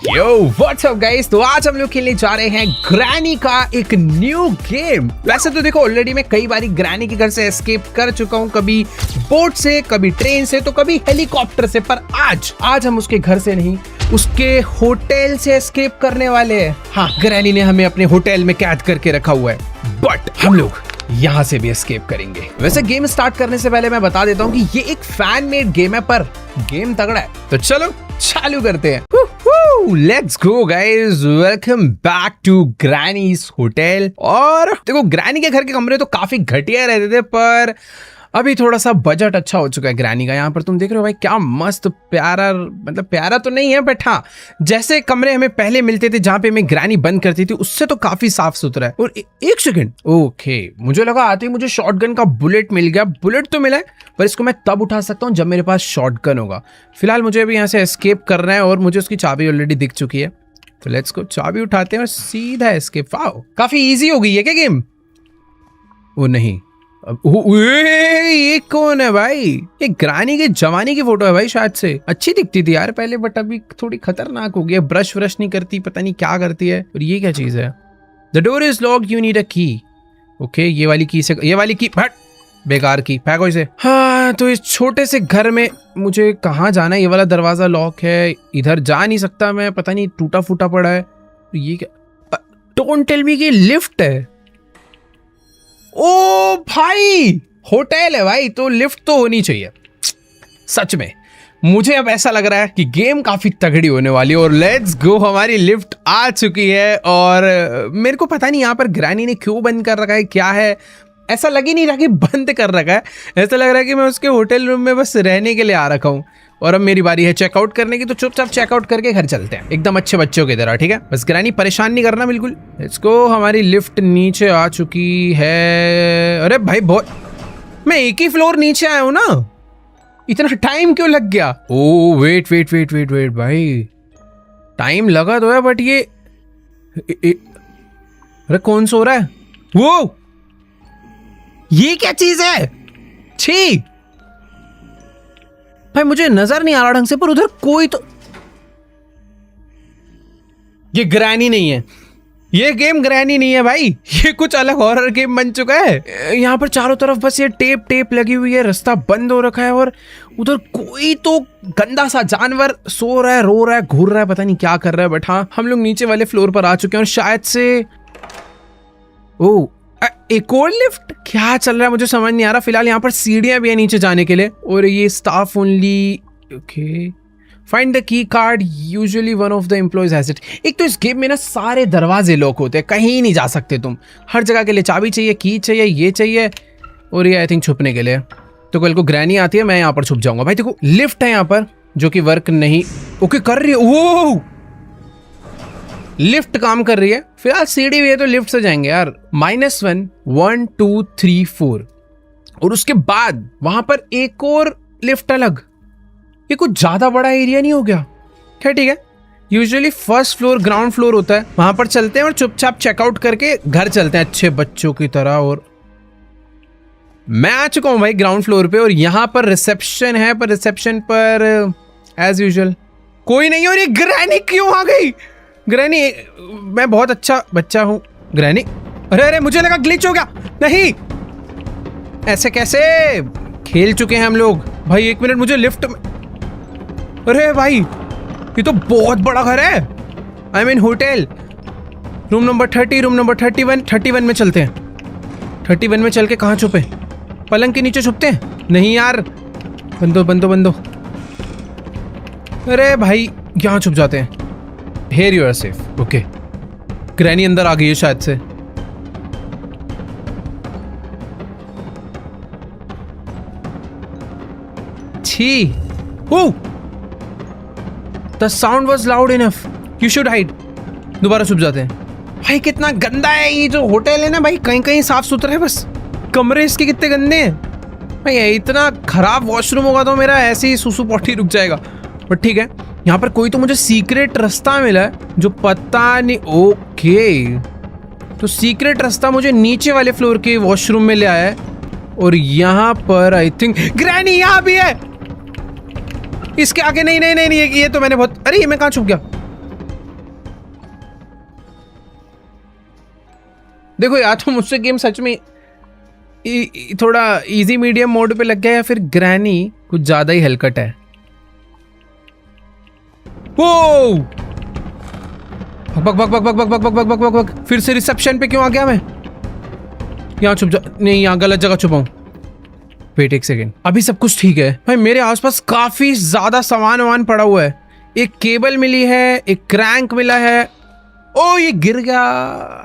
Yo what's up guys, तो आज हम लोग खेलने जा रहे हैं ग्रैनी का एक न्यू गेम। वैसे तो देखो ऑलरेडी मैं कई बारी ग्रैनी के घर से एस्केप कर चुका हूँ, कभी बोट से, कभी ट्रेन से, तो कभी हेलीकॉप्टर से, पर आज हम उसके घर से नहीं, उसके होटल से एस्केप करने वाले हैं। हाँ, ग्रैनी ने हमें अपने होटल में कैद करके रखा हुआ है, बट हम लोग यहाँ से भी एस्केप करेंगे। वैसे गेम स्टार्ट करने से पहले मैं बता देता हूँ कि ये एक फैन मेड गेम है, पर गेम तगड़ा है, तो चलो चालू करते हैं। Let's go guys, welcome back to Granny's hotel. और देखो ग्रैनी के घर के कमरे तो काफी घटिया रहते थे, पर अभी थोड़ा सा बजट अच्छा हो चुका है ग्रैनी का। यहाँ पर तुम देख रहे हो भाई, क्या मस्त प्यारा, मतलब प्यारा तो नहीं है बट हाँ, जैसे कमरे हमें पहले मिलते थे जहाँ पे मैं ग्रैनी बंद करती थी, उससे तो काफी साफ सुथरा है। और एक सेकंड, ओके, मुझे लगा आते ही मुझे शॉटगन का बुलेट मिल गया। बुलेट तो मिला है, पर इसको मैं तब उठा सकता हूँ जब मेरे पास शॉटगन होगा। फिलहाल मुझे अभी यहाँ से एस्केप करना है और मुझे उसकी चाबी ऑलरेडी दिख चुकी है, तो लेट्स गो, चाबी उठाते हैं और सीधा एस्केप। वाओ, काफी इजी हो गई है क्या गेम? ओ नहीं, ये कौन है भाई? ये ग्रैनी के जमाने की फोटो है भाई, शायद से। अच्छी दिखती थी यार पहले, बट अभी थोड़ी खतरनाक हो गई है। ब्रश व्रश नहीं करती, पता नहीं क्या करती है। और ये क्या चीज है? The door is locked, you need अ की। ओके, ये वाली की से, ये वाली की हट, बेकार की, फेंको इसे। हाँ, तो इस छोटे से घर में मुझे कहाँ जाना है? ये वाला दरवाजा लॉक है, इधर जा नहीं सकता मैं, पता नहीं टूटा फूटा पड़ा है। ये क्या? डोंट टेल मी कि लिफ्ट है। ओ भाई, होटल है भाई, तो लिफ्ट तो होनी चाहिए। सच में मुझे अब ऐसा लग रहा है कि गेम काफी तगड़ी होने वाली है। और लेट्स गो, हमारी लिफ्ट आ चुकी है। और मेरे को पता नहीं यहाँ पर ग्रैनी ने क्यों बंद कर रखा है, क्या है, ऐसा लग ही नहीं रहा कि बंद कर रखा है। ऐसा लग रहा है कि मैं उसके होटल रूम में बस रहने के लिए आ रखा हूँ। और अब मेरी बारी है चेकआउट करने की, तो चुपचाप चेकआउट करके घर चलते हैं, एकदम अच्छे बच्चों की तरह, ठीक है? बस ग्रैनी परेशान नहीं करना बिल्कुल। इसको, हमारी लिफ्ट नीचे आ चुकी है। अरे भाई, बहुत, मैं एक ही फ्लोर नीचे आया हूँ ना, इतना टाइम क्यों लग गया? Oh wait wait wait wait wait भाई, टाइम लगा तो है, बट ये अरे कौन सो रहा है? वो ये क्या चीज है? छी भाई, मुझे नजर नहीं आ रहा ढंग से, पर उधर कोई तो, ये ग्रैनी नहीं है, ये गेम ग्रैनी नहीं है भाई, ये कुछ अलग हॉरर गेम बन चुका है। यहाँ पर चारों तरफ बस ये टेप लगी हुई है, रास्ता बंद हो रखा है, और उधर कोई तो गंदा सा जानवर सो रहा है, रो रहा है, घूर रहा है, पता नहीं क्या कर रहा है। बट हाँ, हम लोग नीचे वाले फ्लोर पर आ चुके हैं और शायद से ओ एक और लिफ्ट, क्या चल रहा है मुझे समझ नहीं आ रहा। फिलहाल यहाँ पर सीढ़ियां भी है नीचे जाने के लिए, और ये staff only. Okay, find the key card, usually one of the employees has it. एक तो इस गेम में ना सारे दरवाजे लॉक होते हैं, कहीं नहीं जा सकते तुम, हर जगह के लिए चाबी चाहिए, की चाहिए, ये चाहिए, और ये आई थिंक छुपने के लिए। तो कल को ग्रैनी आती है, मैं यहाँ पर छुप जाऊंगा। भाई देखो, लिफ्ट है यहाँ पर जो कि वर्क नहीं ओके कर रही है। वो लिफ्ट काम कर रही है। फिलहाल सीढ़ी भी है, तो लिफ्ट से जाएंगे यार। -1 1 2 3 4, और उसके बाद वहां पर एक और लिफ्ट अलग। ये कुछ ज्यादा बड़ा एरिया नहीं हो गया क्या? ठीक है, usually first floor ground floor होता है, वहां पर चलते हैं और चुपचाप चेकआउट करके घर चलते हैं अच्छे बच्चों की तरह। और मैं आ चुका हूं भाई ग्राउंड फ्लोर पे, और यहां पर रिसेप्शन है, पर रिसेप्शन पर एज यूजुअल कोई नहीं। और ये ग्रैनी क्यों आ गई? ग्रैनी, मैं बहुत अच्छा बच्चा हूँ ग्रैनी। अरे अरे, मुझे लगा ग्लिच हो गया। नहीं, ऐसे कैसे? खेल चुके हैं हम लोग भाई। एक मिनट, मुझे लिफ्ट में, अरे भाई ये तो बहुत बड़ा घर है। I mean hotel. Room number 30, room number 31 में चलते हैं। 31 में चल के कहाँ छुपे? पलंग के नीचे छुपते हैं? नहीं यार, बंदो। अरे भाई, यहाँ छुप जाते हैं। Here you are safe. Okay. Granny अंदर आ गई है शायद से। छी, oh! The sound was loud enough. You should hide. दोबारा छुप जाते हैं। भाई कितना गंदा है ये जो होटल है ना भाई, कहीं साफ सुथरा है, बस कमरे इसके कितने गंदे हैं भाई। इतना खराब वॉशरूम होगा तो मेरा ऐसे ही सुसु पॉटी रुक जाएगा। बट ठीक है, यहाँ पर कोई तो मुझे सीक्रेट रास्ता मिला है जो पता नहीं। ओके, तो सीक्रेट रास्ता मुझे नीचे वाले फ्लोर के वॉशरूम में ले आया है। और यहाँ पर आई थिंक ग्रैनी यहाँ भी है। इसके आगे नहीं नहीं नहीं, नहीं ये तो मैंने बहुत, अरे ये मैं कहाँ छुप गया? देखो या तो मुझसे गेम सच में थोड़ा इजी मीडियम मोड पे लग गया या फिर ग्रैनी कुछ ज्यादा ही हलकट है। वो बक बक बक बक बक बक बक बक बक बक बक, फिर से रिसेप्शन पे क्यों आ गया मैं? यहाँ छुप जा, नहीं यहाँ गलत जगह छुपाऊं। वेट एक सेकेंड, अभी सब कुछ ठीक है भाई। मेरे आसपास काफी ज्यादा सामान वामान पड़ा हुआ है। एक केबल मिली है, एक क्रैंक मिला है। ओ ये गिर गया,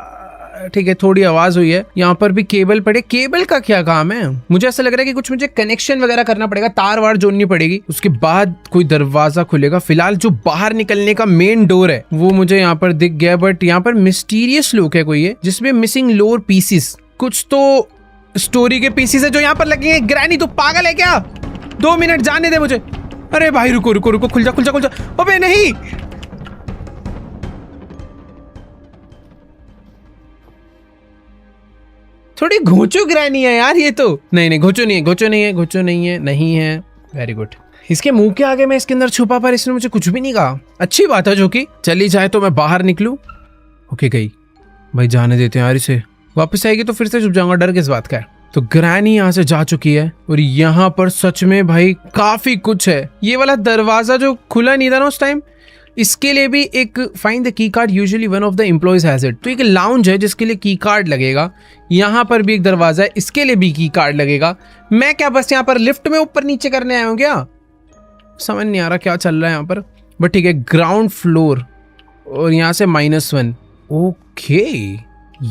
ठीक है थोड़ी आवाज हुई है। यहाँ पर भी केबल पड़े। केबल का क्या काम है? मुझे ऐसा लग रहा है कि कुछ मुझे कनेक्शन वगैरह करना पड़ेगा, तार वार जोड़नी पड़ेगी, उसके बाद कोई दरवाजा खुलेगा। फिलहाल जो बाहर निकलने का मेन डोर है वो मुझे यहाँ पर दिख गया, बट यहाँ पर मिस्टीरियस लुक है कोई है जिसमें मिसिंग लोअर पीसीस। कुछ तो स्टोरी के पीसीस है जो यहाँ पर लगेंगे। ग्रैनी तू पागल है क्या? 2 मिनट जाने दे मुझे। अरे भाई रुको रुको रुको, खुल जा खुल जा खुल जा। अबे नहीं, थोड़ी घोचो ग्रैनी है यार ये तो। नहीं नहीं घोचो नहीं है, घोचो नहीं है, घोचो नहीं है, नहीं है। Very good. इसके मुंह के आगे मैं इसके अंदर छुपा, पर इसने मुझे कुछ भी नहीं कहा। अच्छी बात है जो कि चली जाए तो मैं बाहर निकलूं। ओके गई भाई, जाने देते हैं यार इसे। वापस आएगी तो फिर से छुप जाऊंगा, डर किस बात का है। तो ग्रैनी यहाँ से जा चुकी है और यहाँ पर सच में भाई काफी कुछ है। ये वाला दरवाजा जो खुला नहीं था ना उस टाइम, इसके लिए भी एक find the key card, usually one of the employees has it. तो एक लाउंज है जिसके लिए की कार्ड लगेगा। यहाँ पर भी एक दरवाजा है, इसके लिए भी की कार्ड लगेगा। मैं क्या बस यहाँ पर लिफ्ट में ऊपर नीचे करने आया हूँ क्या? समझ नहीं आ रहा क्या चल रहा है यहाँ पर, बट ठीक है। ग्राउंड फ्लोर और यहाँ से -1। ओके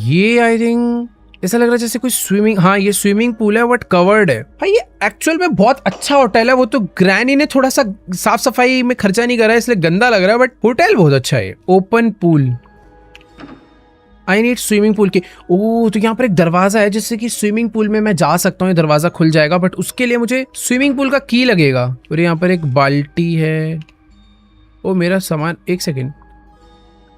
ये आई थिंक ऐसा लग रहा है जैसे कोई स्विमिंग, हाँ ये स्विमिंग पूल है बट कवर्ड है। भाई ये एक्चुअल में बहुत अच्छा होटल है। वो तो ग्रैनी ने थोड़ा सा साफ सफाई में खर्चा नहीं करा है इसलिए गंदा लग रहा है, बट होटल बहुत अच्छा है। Open pool, I need swimming pool के। ओह तो यहाँ पर एक दरवाजा है जिससे कि स्विमिंग पूल में मैं जा सकता हूँ। ये दरवाजा खुल जाएगा, बट उसके लिए मुझे स्विमिंग पूल का की लगेगा। और यहाँ पर एक बाल्टी है। ओ मेरा सामान, एक सेकेंड।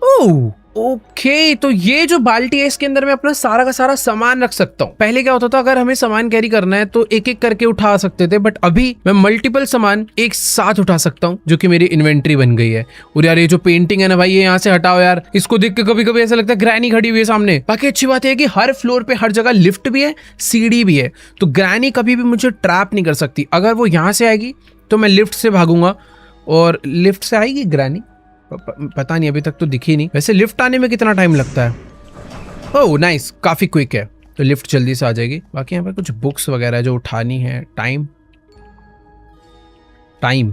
ओह ओके तो ये जो बाल्टी है इसके अंदर मैं अपना सारा का सारा सामान रख सकता हूँ। पहले क्या होता था, अगर हमें सामान कैरी करना है तो एक एक करके उठा सकते थे, बट अभी मैं मल्टीपल सामान एक साथ उठा सकता हूँ, जो कि मेरी इन्वेंट्री बन गई है। और यार ये जो पेंटिंग है ना भाई, ये यहाँ से हटाओ यार। इसको देख के कभी कभी ऐसा लगता है ग्रैनी खड़ी हुई है सामने। बाकी अच्छी बात है कि हर फ्लोर पे हर जगह लिफ्ट भी है, सीढ़ी भी है, तो ग्रैनी कभी भी मुझे ट्रैप नहीं कर सकती। अगर वो यहाँ से आएगी तो मैं लिफ्ट से भागूंगा, और लिफ्ट से आएगी ग्रैनी पता नहीं, अभी तक तो दिखी नहीं। वैसे लिफ्ट आने में कितना टाइम लगता है? ओह नाइस, काफी क्विक है, तो लिफ्ट जल्दी से आ जाएगी। बाकी यहाँ पर कुछ बुक्स वगैरह जो उठानी है। टाइम टाइम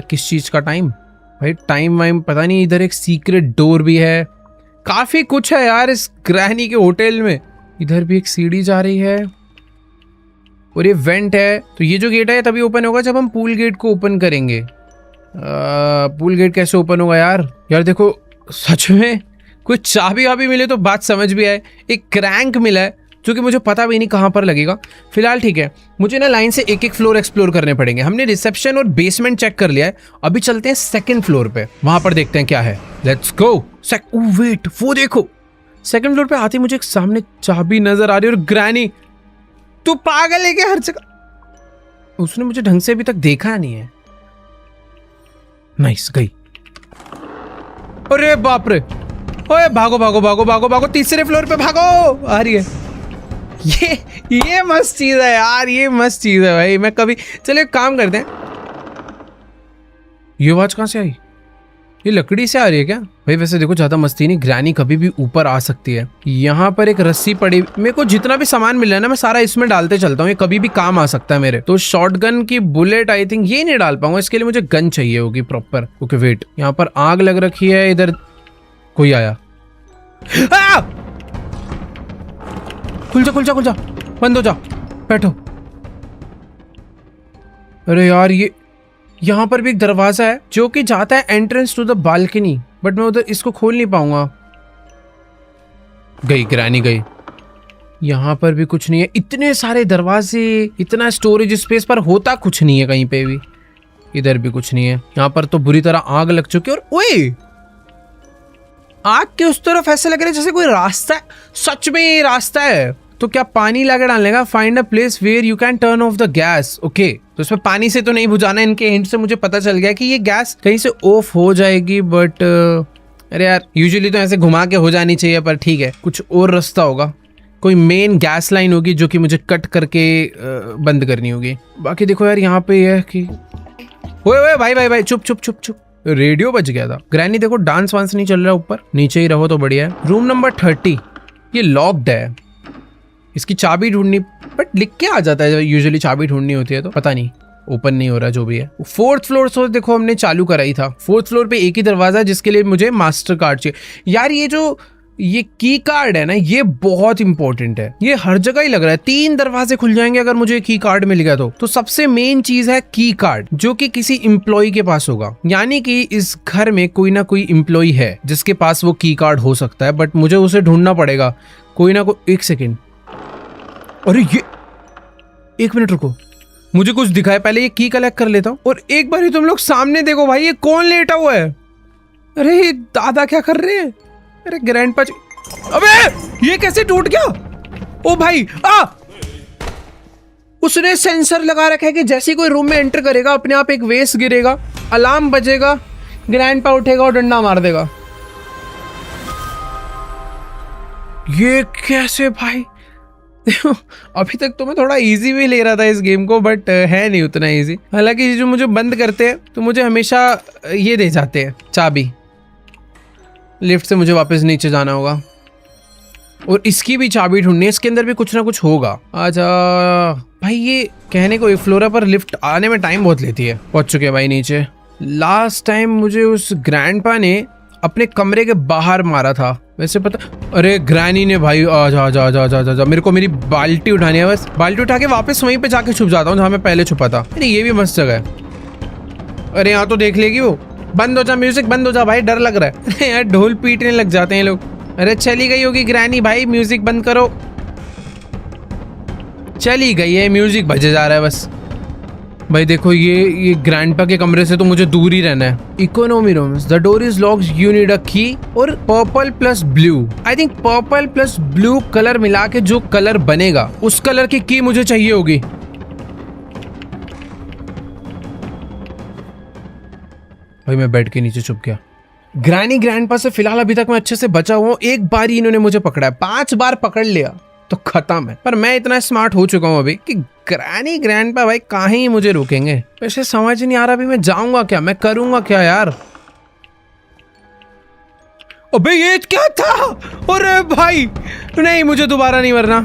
किस चीज का टाइम भाई? टाइम वाइम पता नहीं। इधर एक सीक्रेट डोर भी है, काफी कुछ है यार इस ग्रैनी के होटल में। इधर भी एक सीढ़ी जा रही है और ये वेंट है। तो ये जो गेट है तभी ओपन होगा जब हम पूल गेट को ओपन करेंगे। पूल गेट कैसे ओपन होगा यार? यार देखो सच में कोई चाबी वाबी मिले तो बात समझ भी आए। एक क्रैंक मिला है जो कि मुझे पता भी नहीं कहाँ पर लगेगा। फिलहाल ठीक है, मुझे ना लाइन से एक एक फ्लोर एक्सप्लोर करने पड़ेंगे। हमने रिसेप्शन और बेसमेंट चेक कर लिया है, अभी चलते हैं सेकंड फ्लोर पे, वहां पर देखते हैं क्या है। Let's go. वेट वो देखो, सेकंड फ्लोर पे आते मुझे एक सामने चाबी नजर आ रही है। और ग्रैनी तू पागल है क्या? हर जगह उसने मुझे ढंग से अभी तक देखा नहीं है। नाइस गई। अरे बाप रे, ओए भागो भागो भागो भागो भागो, तीसरे फ्लोर पे भागो। आ रही है। ये मस्त चीज है यार, ये मस्त चीज है भाई। मैं कभी, चलो एक काम करते हैं। ये आवाज कहां से आई? ये लकड़ी से आ रही है क्या भाई? वैसे देखो ज्यादा मस्ती नहीं, ग्रैनी कभी भी ऊपर आ सकती है। यहाँ पर एक रस्सी पड़ी, मेरे को जितना भी सामान मिला है ना मैं सारा इसमें डालते चलता हूँ, ये कभी भी काम आ सकता है मेरे। तो शॉटगन की बुलेट आई थिंक ये नहीं डाल पाऊंगा, इसके लिए मुझे गन चाहिए होगी प्रॉपर। ओके वेट, यहाँ पर आग लग रखी है। इधर कोई आया। खुल जा खुल जा खुल जा, बंद हो जा, बैठो। अरे यार ये यहाँ पर भी एक दरवाजा है जो कि जाता है entrance to the balcony, but मैं उधर इसको खोल नहीं पाऊंगा। गई ग्रैनी गई। यहाँ पर भी कुछ नहीं है। इतने सारे दरवाजे, इतना स्टोरेज स्पेस, पर होता कुछ नहीं है कहीं पे भी। इधर भी कुछ नहीं है। यहाँ पर तो बुरी तरह आग लग चुकी है। और ओए, आग के उस तरफ ऐसा लग रहा है जैसे कोई रास्ता है। सच में ये रास्ता है। तो क्या पानी लाके डालने का? Find a place where you can turn off the gas. Okay, तो इसमें पानी से तो नहीं बुझाना। इनके हिंट से मुझे पता चल गया कि ये गैस कहीं से ऑफ हो जाएगी, बट अरे यार यूजुअली तो ऐसे घुमा के हो जानी चाहिए, पर ठीक है, कुछ और रास्ता होगा। कोई मेन गैस लाइन होगी जो कि मुझे कट करके बंद करनी होगी। बाकी देखो यार, यहाँ पे ये है कि ओए भाई भाई भाई, चुप चुप चुप चुप, रेडियो बज गया था। ग्रैनी देखो, डांस वांस नहीं चल रहा ऊपर, नीचे ही रहो तो बढ़िया है। रूम नंबर 30 ये लॉक्ड है, इसकी चाबी ढूंढनी, बट लिख के आ जाता है यूजुअली चाबी ढूंढनी होती है, तो पता नहीं ओपन नहीं हो रहा। जो भी है, 4th फ्लोर तो देखो हमने चालू कराई था। 4th फ्लोर पे एक ही दरवाजा है जिसके लिए मुझे मास्टर कार्ड चाहिए। यार ये की कार्ड है ना, ये बहुत इंपॉर्टेंट है। ये हर जगह ही लग रहा है। 3 दरवाजे खुल जाएंगे अगर मुझे की कार्ड मिल गया तो सबसे मेन चीज है की कार्ड, जो कि किसी एम्प्लॉय के पास होगा। यानी कि इस घर में कोई ना कोई एम्प्लॉय है जिसके पास वो की कार्ड हो सकता है, बट मुझे उसे ढूंढना पड़ेगा। कोई ना कोई। 1 सेकेंड, अरे ये 1 मिनट रुको, मुझे कुछ दिखाए, पहले ये की कलेक्ट कर लेता हूँ। और एक बार ही तुम लोग सामने देखो भाई, ये कौन लेटा हुआ है? अरे ये दादा क्या कर रहे हैं? अरे ग्रैंडपा, अबे ये कैसे टूट गया? ओ भाई उसने सेंसर लगा रखा है कि जैसे कोई रूम में एंटर करेगा अपने आप एक वेस्ट गिरेगा, अलार्म बजेगा, ग्रैंडपा उठेगा और डंडा मार देगा। ये कैसे भाई? अभी तक तो मैं थोड़ा इजी भी ले रहा था इस गेम को, बट है नहीं उतना इजी। हालांकि जो मुझे बंद करते हैं तो मुझे हमेशा ये दे जाते हैं चाबी। लिफ्ट से मुझे वापस नीचे जाना होगा और इसकी भी चाबी ढूंढनी है। इसके अंदर भी कुछ ना कुछ होगा। आजा भाई, ये कहने को फ्लोरा पर लिफ्ट आने में टाइम बहुत लेती है। पहुंच चुके हैं भाई नीचे। लास्ट टाइम मुझे उस ग्रैंडपा ने अपने कमरे के बाहर मारा था, वैसे पता। अरे ग्रैनी ने भाई, आजा आजा आजा आजा आजा, मेरे को मेरी बाल्टी उठानी है। बस बाल्टी उठा के वापस वहीं पे जाके छुप जाता हूँ जहाँ मैं पहले छुपा था। अरे ये भी मस्त जगह है। अरे यहाँ तो देख लेगी वो। बंद हो जा म्यूजिक, बंद हो जा भाई, डर लग रहा है। अरे यार ढोल पीटने लग जाते हैं लोग। अरे चली गई होगी ग्रैनी भाई, म्यूजिक बंद करो। चली गई है, म्यूजिक बजे जा रहा है बस। भाई देखो, ये ग्रैंडपा के कमरे से तो मुझे दूर ही रहना है। Economy rooms, the door is locked, you need अ की। और purple plus blue, I think purple plus blue colour मिला के जो कलर बनेगा उस कलर की की मुझे चाहिए होगी। भाई मैं बेड के नीचे छुप गया। ग्रैनी ग्रैंडपा से फिलहाल अभी तक मैं अच्छे से बचा हुआ हूँ। एक बार ही इन्होंने मुझे पकड़ा है, 5 बार पकड़ लिया तो खत्म है। पर मैं इतना स्मार्ट हो चुका हूँ अभी कि ग्रैनी ग्रैंडपा भाई कहाँ ही मुझे रोकेंगे। वैसे समझ नहीं आ रहा अभी मैं जाऊंगा क्या, मैं करूंगा क्या यार। अबे ये क्या था? अरे भाई नहीं, मुझे दोबारा नहीं मरना।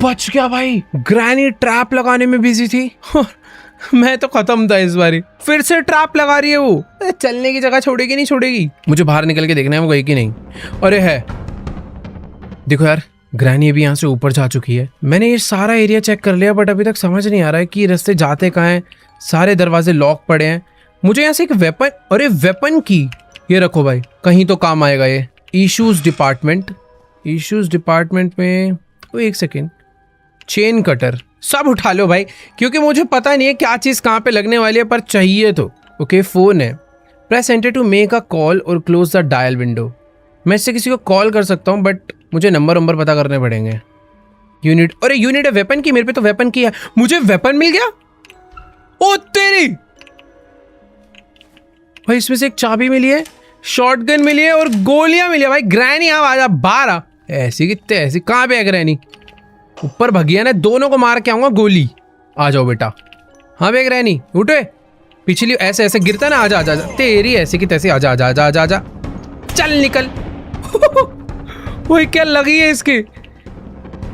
बच गया भाई। ग्रैनी ट्रैप लगाने में बिजी थी मैं तो खत्म था इस बारी। फिर से ट्रैप लगा रही है वो। चलने की जगह छोड़ेगी नहीं छोड़ेगी। मुझे बाहर निकल के देखना है वो गई कि नहीं। अरे है, देखो यार ग्रैनी अभी यहाँ से ऊपर जा चुकी है। मैंने ये सारा एरिया चेक कर लिया, बट अभी तक समझ नहीं आ रहा है कि रास्ते जाते कहाँ हैं। सारे दरवाजे लॉक पड़े हैं। मुझे यहाँ से एक वेपन, अरे वेपन की, ये रखो भाई, कहीं तो काम आएगा ये। इश्यूज डिपार्टमेंट, इश्यूज डिपार्टमेंट में, तो 1 सेकेंड, चेन कटर सब उठा लो भाई, क्योंकि मुझे पता नहीं है क्या चीज़ कहाँ पे लगने वाली है, पर चाहिए तो। ओके, फोन है। Press enter to make a call और क्लोज द डायल विंडो। मैं इससे किसी को कॉल कर सकता हूँ, बट मुझे नंबर पता करने पड़ेंगे। यूनिट, अरे यूनिट है वेपन की, मेरे पे तो वेपन की है। मुझे वेपन मिल गया। ओ तेरी भाई, इसमें से एक चाबी मिली है, शॉटगन मिली है और गोलियां मिली है। भाई ग्रैनी अब आजा बाहर आ। ऐसी कितने ऐसी, कहाँ पे है ग्रैनी? ऊपर भगिया ने, दोनों को मार के आऊंगा गोली। आ जाओ बेटा। हाँ बे ग्रैनी उठे, पिछली ऐसे ऐसे गिरता ना, आजा आजा, तेरी ऐसी की तैसी, आजा आजा आजा आजा आजा, चल निकल। वही क्या लगी है इसकी।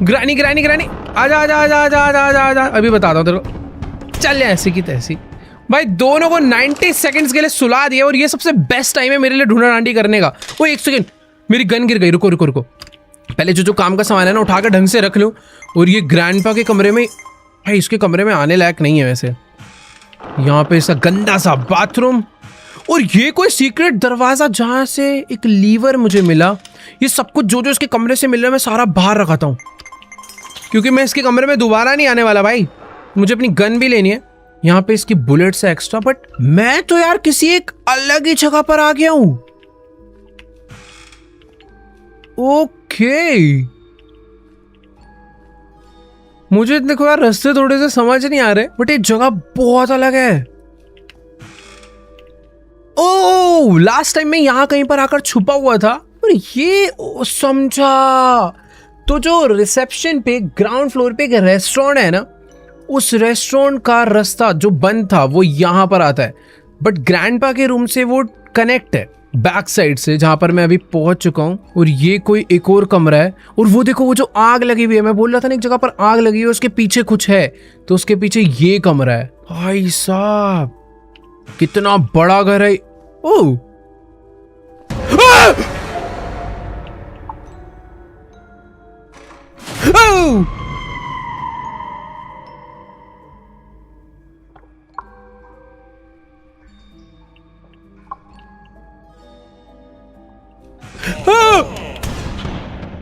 ग्रैनी ग्रैनी ग्रैनी, आजा आजा आजा आजा आजा आजा आजा, अभी बताता हूँ तेरे को। चल ऐसी की तैसी। भाई दोनों को 90 सेकंड्स के लिए सुला दिया, और ये सबसे बेस्ट टाइम है मेरे लिए ढूंढा डांडी करने का। वो 1 सेकंड, मेरी गन गिर गई। रुको रुको रुको, पहले जो काम का सामान है ना उठा कर ढंग से रख लूं। और ये ग्रैंडपा के कमरे में, भाई इसके कमरे में आने लायक नहीं है वैसे। यहाँ पे इसका गंदा सा बाथरूम, और ये कोई सीक्रेट दरवाजा जहां से एक लीवर मुझे मिला। ये सब कुछ जो जो इसके कमरे से मिल रहा है मैं सारा बाहर रखाता हूँ, क्योंकि मैं इसके कमरे में दोबारा नहीं आने वाला भाई। मुझे अपनी गन भी लेनी है। यहाँ पे इसकी बुलेट्स है एक्स्ट्रा, बट मैं तो यार किसी एक अलग ही जगह पर आ गया हूँ। ओके, मुझे देखो यार रास्ते थोड़े से समझ नहीं आ रहे, बट ये जगह बहुत अलग है। ओह, लास्ट टाइम मैं यहाँ कहीं पर आकर छुपा हुआ था और ये समझा। तो जो रिसेप्शन पे ग्राउंड फ्लोर पे एक रेस्टोरेंट है ना, उस रेस्टोरेंट का रास्ता जो बंद था वो यहाँ पर आता है, बट ग्रैंडपा के रूम से वो कनेक्ट है बैक साइड से, जहां पर मैं अभी पहुंच चुका हूं। और ये कोई एक और कमरा है। और वो देखो, वो जो आग लगी हुई है, मैं बोल रहा था ना एक जगह पर आग लगी हुई है, उसके पीछे कुछ है, तो उसके पीछे ये कमरा है। भाई साहब, कितना बड़ा घर है। ओह,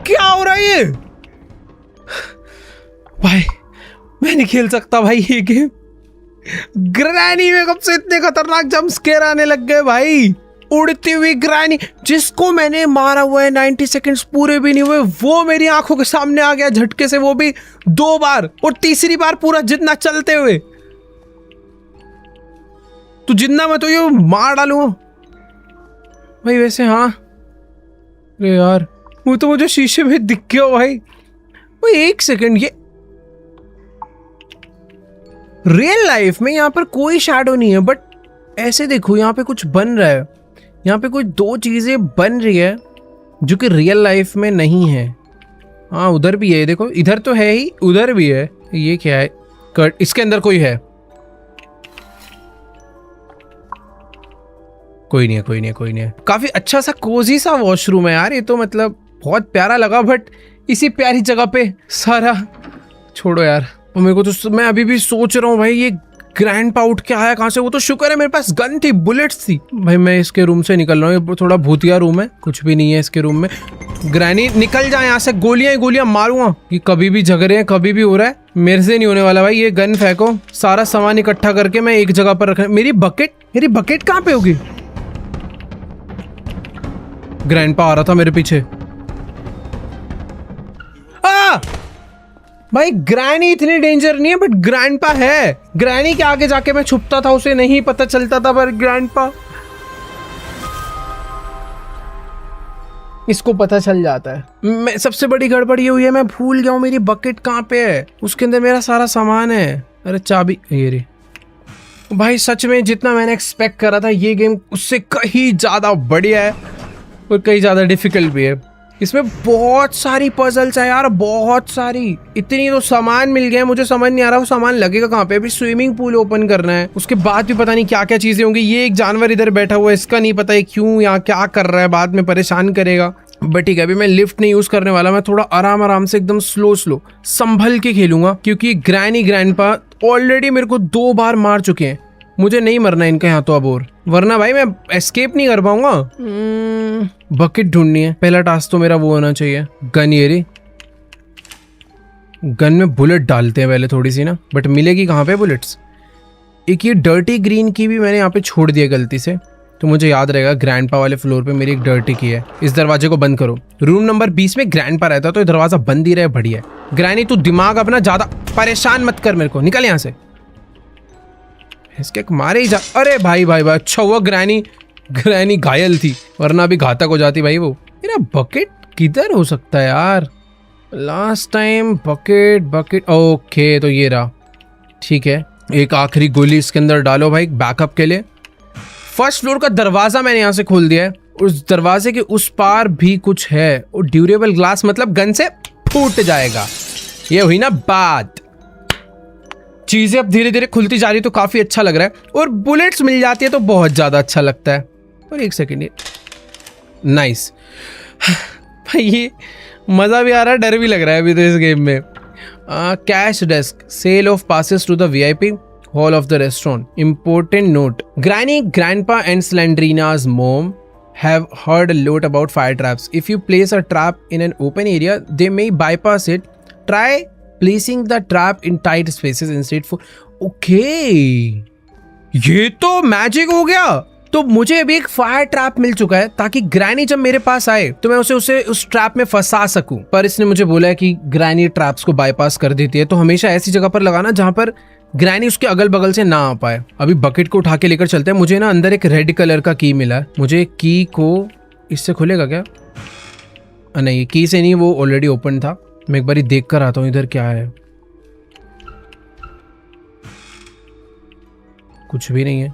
क्या हो रहा है ये? भाई मैं नहीं खेल सकता भाई ये गेम। ग्रैनी में कब से इतने खतरनाक जंप स्केयर आने लग गए भाई। उड़ती हुई ग्रैनी, जिसको मैंने मारा हुआ है 90 सेकंड्स पूरे भी नहीं हुए, वो मेरी आंखों के सामने आ गया झटके से, वो भी 2 बार, और तीसरी बार पूरा जितना चलते हुए। तू जितना मैं तो ये मार डालूंगा भाई। वैसे हाँ, अरे यार वो तो मुझे शीशे में दिख गया भाई। वो एक सेकंड, ये रियल लाइफ में यहाँ पर कोई शैडो नहीं है, बट ऐसे देखो यहाँ पे कुछ बन रहा है। यहाँ पे कुछ 2 चीजें बन रही है जो कि रियल लाइफ में नहीं है। हाँ, उधर भी है, देखो इधर तो है ही, उधर भी है। ये क्या है? कट, इसके अंदर कोई है? कोई नहीं है, कोई नहीं है, कोई नहीं है। काफी अच्छा सा कोजी सा वॉशरूम है यार, ये तो मतलब बहुत प्यारा लगा। बट इसी प्यारी जगह पे सारा छोड़ो यार। और मेरे को तो, मैं अभी भी सोच रहा हूँ भाई, ये ग्रैंडपा उठ के आया कहाँ से? वो तो शुक्र है मेरे पास गन थी, बुलेट्स थी। भाई मैं इसके रूम से निकल रहा हूँ, ये थोड़ा भूतिया रूम है, कुछ भी नहीं है इसके रूम में। ग्रैनी निकल जाए यहाँ से, गोलियां ही गोलियां मारूंगा। कि कभी भी झगड़े हैं, कभी भी हो रहा है, मेरे से नहीं होने वाला भाई। ये गन फेंको, सारा सामान इकट्ठा करके मैं एक जगह पर रखना। मेरी बकेट कहाँ पे होगी? ग्रैंडपा आ रहा था मेरे पीछे। भाई ग्रैनी इतनी डेंजर नहीं है, बट ग्रैंडपा है। ग्रैनी के आगे जाके मैं छुपता था, उसे नहीं पता चलता था, पर ग्रैंडपा, इसको पता चल जाता है। मैं, सबसे बड़ी गड़बड़ ये हुई है, मैं भूल गया हूँ मेरी बकेट कहाँ पे है। उसके अंदर मेरा सारा सामान है। अरे चाबी ये रे। भाई सच में जितना मैंने एक्सपेक्ट करा था, ये गेम उससे कहीं ज्यादा बढ़िया है और कहीं ज्यादा डिफिकल्ट भी है। इसमें बहुत सारी पजल्स है यार, बहुत सारी। इतनी तो सामान मिल गए, मुझे समझ नहीं आ रहा वो सामान लगेगा कहाँ पे। अभी स्विमिंग पूल ओपन करना है, उसके बाद भी पता नहीं क्या क्या चीजें होंगी। ये एक जानवर इधर बैठा हुआ है, इसका नहीं पता है क्यों यहाँ क्या कर रहा है, बाद में परेशान करेगा। बट ठीक है, अभी मैं लिफ्ट नहीं यूज करने वाला, मैं थोड़ा आराम से एकदम स्लो संभल के खेलूंगा, क्योंकि ग्रैनी ग्रैंडपा ऑलरेडी मेरे को 2 बार मार चुके हैं। मुझे नहीं मरना इनके हाथों अब, और वरना भाई मैं एस्केप नहीं कर पाऊंगा। बकेट ढूंढनी है, पहला टास्क तो मेरा वो होना चाहिए। गन, ये रे गन में बुलेट डालते हैं पहले थोड़ी सी ना, बट मिलेगी कहाँ पे बुलेट्स? एक ये डर्टी ग्रीन की भी मैंने यहाँ पे छोड़ दिया गलती से, तो मुझे याद रहेगा। ग्रैंडपा वाले फ्लोर पे मेरी एक डर्टी की है। इस दरवाजे को बंद करो। रूम नंबर 20 में ग्रैंडपा रहता, तो ये दरवाजा बंद ही रहे, बढ़िया। ग्रैनी तू दिमाग अपना ज्यादा परेशान मत कर मेरे को, निकल यहाँ से। इसके मारे ही जा। अरे भाई भाई भाई, अच्छा हुआ ग्रैनी घायल थी, वरना भी घातक हो जाती भाई वो। मेरा बकेट किधर हो सकता है यार? लास्ट टाइम बकेट ओके, तो ये रहा। ठीक है, एक आखिरी गोली इसके अंदर डालो भाई बैकअप के लिए। फर्स्ट फ्लोर का दरवाजा मैंने यहाँ से खोल दिया है, उस दरवाजे के उस पार भी कुछ है। और ड्यूरेबल ग्लास मतलब गन से फूट जाएगा। ये हुई ना बात। चीजें अब धीरे धीरे खुलती जा रही, तो काफी अच्छा लग रहा है। और बुलेट्स मिल जाती है तो बहुत ज्यादा अच्छा लगता है। और एक सेकेंड, नाइस भाई, ये मजा भी आ रहा है, डर भी लग रहा है अभी तो इस गेम में। Cash desk, sale of passes to the VIP hall of the restaurant. Important note: Granny, Grandpa, and Slendrina's mom have heard a lot about fire traps. If you place a trap in an open area, they may bypass it. Try placing the trap in tight spaces instead. For okay, ये तो magic हो गया। तो मुझे अभी एक fire trap मिल चुका है ताकि ग्रैनी जब मेरे पास आए तो मैं उसे उस ट्रैप में फंसा सकूं। पर इसने मुझे बोला है कि ग्रैनी ट्रैप्स को बाईपास कर देती है, तो हमेशा ऐसी जगह पर लगाना जहां पर ग्रैनी उसके अगल बगल से ना आ पाए। अभी बकेट को उठा के लेकर चलते हैं। मुझे ना अंदर एक रेड कलर का की मिला है, मुझे की को इससे खुलेगा क्या? नहीं, की से नहीं, वो ऑलरेडी ओपन था। मैं एक बार देख कर आता हूँ इधर क्या है। कुछ भी नहीं है।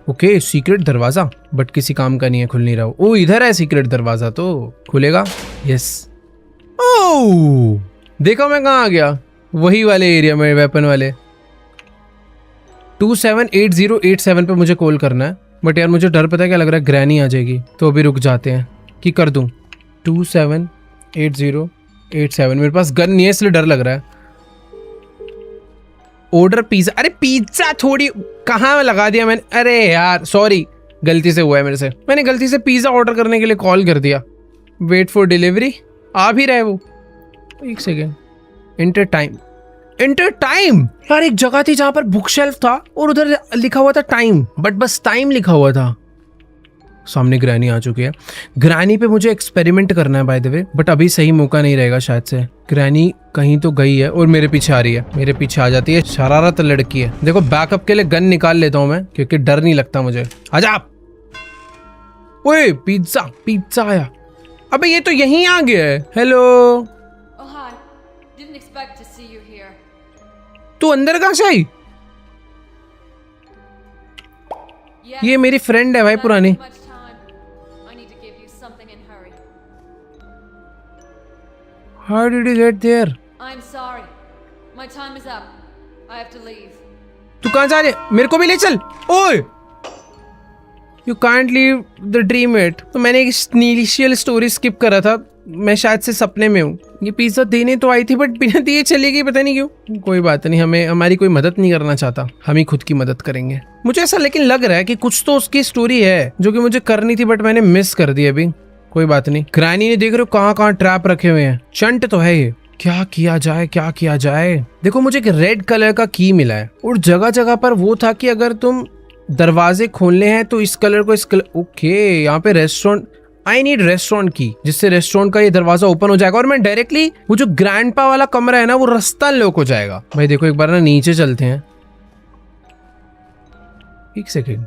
ओके, सीक्रेट दरवाजा, बट किसी काम का नहीं है, खुल नहीं रहा। ओ इधर है सीक्रेट दरवाजा, तो खुलेगा। यस। ओह देखो मैं कहाँ आ गया, वही वाले एरिया में, वेपन वाले। 278087 पे मुझे कॉल करना है। बट यार मुझे डर पता है क्या लग रहा है, ग्रैनी आ जाएगी। तो अभी रुक जाते हैं कि कर दूं 278087। मेरे पास गन नहीं है इसलिए डर लग रहा है। Order pizza. अरे पिज्जा थोड़ी कहाँ लगा दिया मैंने। अरे यार सॉरी, गलती से हुआ है मेरे से। मैंने गलती से पिज्जा ऑर्डर करने के लिए कॉल कर दिया। Wait for delivery. आ भी रहा है वो। एक second. Inter time. Inter time. यार एक जगह थी जहां पर बुक शेल्फ था और उधर लिखा हुआ था टाइम, बट बस टाइम लिखा हुआ था। सामने ग्रैनी आ चुकी है। ग्रैनी पे मुझे एक्सपेरिमेंट करना है बाय द वे, बट अभी सही मौका नहीं रहेगा शायद से। ग्रैनी कहीं तो गई है और मेरे पीछे आ रही है, मेरे पीछे आ जाती है। शरारत लड़की है। देखो बैकअप के लिए गन निकाल लेता हूं मैं, क्योंकि डर नहीं लगता मुझे। आजा। ओए पिज्जा, पिज्जा आया। अबे ये तो यहीं आ गया है। हेलो। तू अंदर कहाँ से आई? ये मेरी फ्रेंड है भाई पुरानी। How did you get there? I'm sorry. My time is up. I have to leave. तू कहाँ जा रही है? मेरे को भी ले चल। ओए! You can't leave the dream yet. तो मैंने एक इनिशियल स्टोरी स्किप करा था। मैं शायद से सपने में हूँ। ये पिज्जा देने तो आई थी बट बिना दिए चली गई, पता नहीं क्यों। कोई बात नहीं, हमारी कोई मदद नहीं करना चाहता, हम ही खुद की मदद करेंगे। मुझे ऐसा लेकिन लग रहा है कि कुछ तो उसकी स्टोरी है जो कि मुझे करनी थी बट मैंने मिस कर दी अभी। कोई बात नहीं। ग्रैनी ने देख रहे हो कहाँ कहाँ ट्रैप रखे हुए हैं। चंट तो है ये। क्या किया जाए, क्या किया जाए? देखो मुझे एक रेड कलर का की मिला है और जगह जगह पर वो था कि अगर तुम दरवाजे खोलने हैं तो इस कलर को इस कलर। ओके यहाँ पे रेस्टोरेंट। आई नीड रेस्टोरेंट की, जिससे रेस्टोरेंट का ये दरवाजा ओपन हो जाएगा और मैं डायरेक्टली वो जो ग्रैंडपा वाला कमरा है ना वो रास्ता लॉक हो जाएगा। भाई देखो एक बार ना नीचे चलते हैं। एक सेकेंड।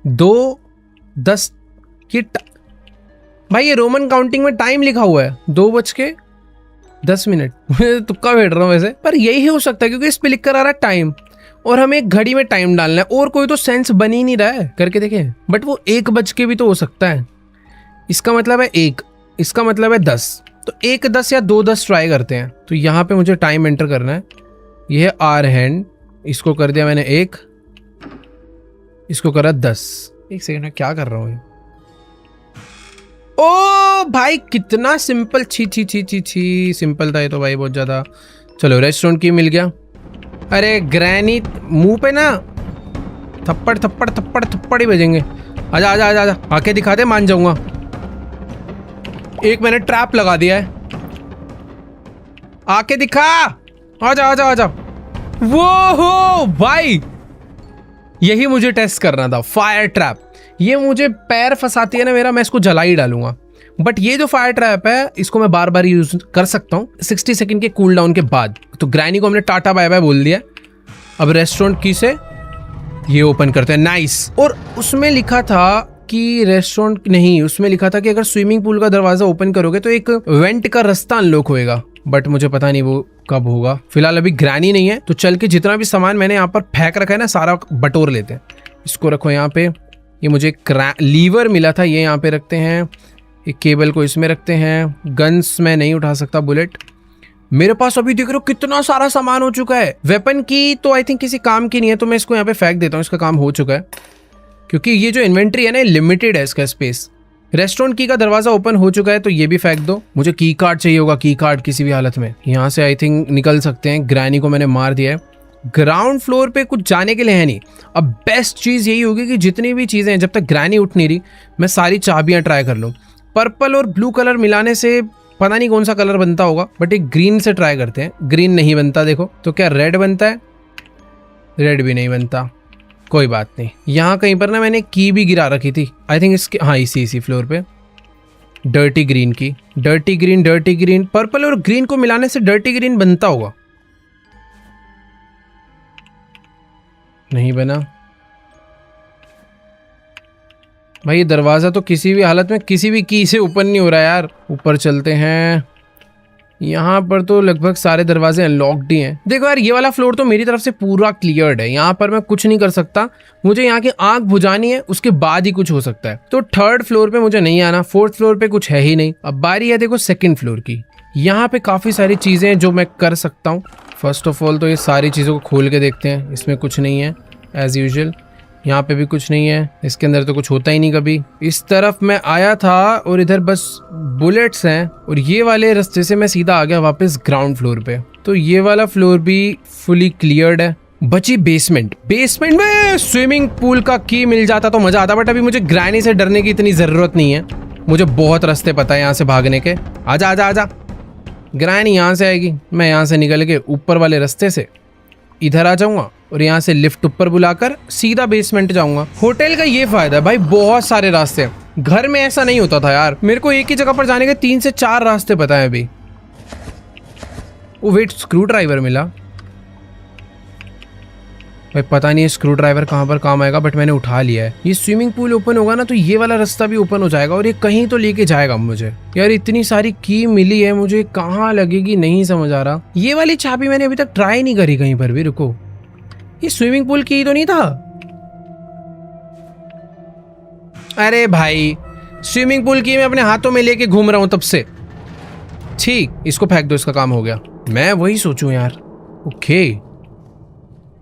2:10 ये भाई ये रोमन काउंटिंग में टाइम लिखा हुआ है 2:10। मैं तुक्का बैठ रहा हूँ वैसे, पर यही हो सकता है क्योंकि इस पे लिख कर आ रहा है टाइम और हमें एक घड़ी में टाइम डालना है और कोई तो सेंस बन ही नहीं रहा है। करके देखें। बट वो 1 बज के भी तो हो सकता है। इसका मतलब है 1, इसका मतलब है 10, तो 1:10 या 2:10 ट्राई करते हैं। तो यहाँ पे मुझे टाइम एंटर करना है। ये है आर हैंड, इसको कर दिया मैंने 1, इसको करा 10। एक सेकंड में क्या कर रहा हूँ? ओ भाई कितना सिंपल। छी छी छी छी छी सिंपल था ये तो भाई बहुत ज्यादा। चलो रेस्टोरेंट की मिल गया। अरे ग्रैनी मुंह पे ना थप्पड़ थप्पड़ थप्पड़ थप्पड़ ही बजेंगे। आजा आजा आजा आजा, आके दिखा दे, मान जाऊंगा। एक मैंने ट्रैप लगा दिया है, आके दिखा। आजा आजा आजा। वो हो भाई, यही मुझे टेस्ट करना था। Fire trap. ये मुझे पैर फंसाती है ना मेरा, मैं इसको जला ही डालूंगा। बट ये जो फायर ट्रैप है इसको मैं बार बार यूज कर सकता हूँ 60 सेकंड के कूल डाउन के बाद। तो ग्रैनी को हमने टाटा बाय बाय बोल दिया। अब रेस्टोरेंट की से ये ओपन करते हैं। नाइस। और उसमें लिखा था कि रेस्टोरेंट नहीं, उसमें लिखा था कि अगर स्विमिंग पूल का दरवाजा ओपन करोगे तो एक वेंट का रास्ता अनलॉक होएगा। बट मुझे पता नहीं वो कब होगा। फिलहाल अभी ग्रैनी नहीं है तो चल के जितना भी सामान मैंने यहाँ पर फेंक रखा है ना सारा बटोर लेते हैं। इसको रखो यहाँ पे। ये मुझे लीवर मिला था, ये यहाँ पे रखते हैं। एक केबल को इसमें रखते हैं। गन्स मैं नहीं उठा सकता, बुलेट। मेरे पास अभी देख रहे हो कितना सारा सामान हो चुका है। वेपन की तो आई थिंक किसी काम की नहीं है तो मैं इसको यहाँ पे फेंक देता हूँ, इसका काम हो चुका है। क्योंकि ये जो इन्वेंट्री है ना लिमिटेड है इसका स्पेस। रेस्टोरेंट की का दरवाजा ओपन हो चुका है तो ये भी फेंक दो। मुझे की कार्ड चाहिए होगा, की कार्ड किसी भी हालत में। यहाँ से आई थिंक निकल सकते हैं। ग्रैनी को मैंने मार दिया है। ग्राउंड फ्लोर पे कुछ जाने के लिए है नहीं। अब बेस्ट चीज यही होगी कि जितनी भी चीजें हैं जब तक ग्रैनी उठ नहीं रही मैं सारी चाबियां ट्राई कर लूँ। पर्पल और ब्लू कलर मिलाने से पता नहीं कौन सा कलर बनता होगा, बट एक ग्रीन से ट्राई करते हैं। ग्रीन नहीं बनता देखो, तो क्या रेड बनता है? रेड भी नहीं बनता, कोई बात नहीं। यहाँ कहीं पर ना मैंने की भी गिरा रखी थी, आई थिंक इसके, हाँ इसी फ्लोर पे। डर्टी ग्रीन की, डर्टी ग्रीन, पर्पल और ग्रीन को मिलाने से डर्टी ग्रीन बनता होगा। नहीं बना भाई, ये दरवाजा तो किसी भी हालत में किसी भी की से ओपन नहीं हो रहा यार। ऊपर चलते हैं, यहाँ पर तो लगभग सारे दरवाजे अनलॉक्ड ही हैं। देखो यार, ये वाला फ्लोर तो मेरी तरफ से पूरा क्लियर्ड है, यहाँ पर मैं कुछ नहीं कर सकता। मुझे यहाँ की आंख बुझानी है, उसके बाद ही कुछ हो सकता है। तो थर्ड फ्लोर पे मुझे नहीं आना, फोर्थ फ्लोर पे कुछ है ही नहीं। अब बारी है देखो सेकंड फ्लोर की। यहाँ पे काफी सारी चीजें हैं जो मैं कर सकता हूँ। फर्स्ट ऑफ ऑल तो ये सारी चीजों को खोल के देखते हैं, इसमें कुछ नहीं है एज यूजुअल। यहाँ पे भी कुछ नहीं है, इसके अंदर तो कुछ होता ही नहीं कभी। इस तरफ मैं आया था और इधर बस बुलेट्स हैं, और ये वाले रास्ते से मैं सीधा आ गया वापस ग्राउंड फ्लोर पे। तो ये वाला फ्लोर भी फुली क्लियर्ड है। बची बेसमेंट। बेसमेंट में स्विमिंग पूल का की मिल जाता तो मजा आता, बट अभी मुझे ग्रैनी से डरने की इतनी जरूरत नहीं है। मुझे बहुत रास्ते पता है यहाँ से भागने के। आजा आजा आजा, ग्रैनी यहाँ से आएगी, मैं यहाँ से निकल के ऊपर वाले रास्ते से इधर आ जाऊंगा और यहाँ से लिफ्ट ऊपर बुलाकर सीधा बेसमेंट जाऊंगा। होटल का ये फायदा है भाई, बहुत सारे रास्ते हैं। घर में ऐसा नहीं होता था यार, मेरे को एक ही जगह पर जाने के 3 से 4 रास्ते पता है अभी। ओ वेट, स्क्रू ड्राइवर मिला भाई, पता नहीं स्क्रू ड्राइवर कहाँ पर काम आएगा, बट मैंने उठा लिया है। ये स्विमिंग पूल ओपन होगा ना तो ये वाला रास्ता भी ओपन हो जाएगा, और ये कहीं तो लेके जाएगा मुझे। यार इतनी सारी की मिली है, मुझे कहाँ लगेगी नहीं समझ आ रहा। ये वाली चाबी मैंने अभी तक ट्राई नहीं करी कहीं पर भी। रुको, ये स्विमिंग पूल की तो नहीं था? अरे भाई, स्विमिंग पूल की मैं अपने हाथों में लेके घूम रहा हूं तब से। ठीक, इसको फेंक दो, इसका काम हो गया। मैं वही सोचूं यार। ओके,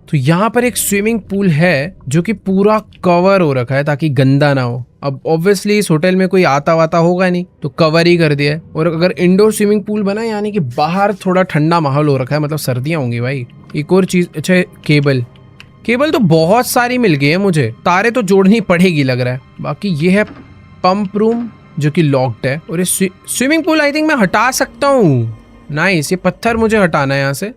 तो यहाँ पर एक स्विमिंग पूल है जो कि पूरा कवर हो रखा है ताकि गंदा ना हो। अब ऑब्वियसली इस होटल में कोई आता वाता होगा नहीं, तो कवर ही कर दिया है। और अगर इंडोर स्विमिंग पूल बना, यानी कि बाहर थोड़ा ठंडा माहौल हो रखा है, मतलब सर्दियां होंगी भाई। एक और चीज, अच्छा केबल तो बहुत सारी मिल गई है मुझे, तारे तो जोड़नी पड़ेगी लग रहा है। बाकी ये है पंप रूम जो कि लॉक्ड है, और ये स्विमिंग पूल आई थिंक मैं हटा सकता हूँ। नाइस, ये पत्थर मुझे हटाना है यहाँ से।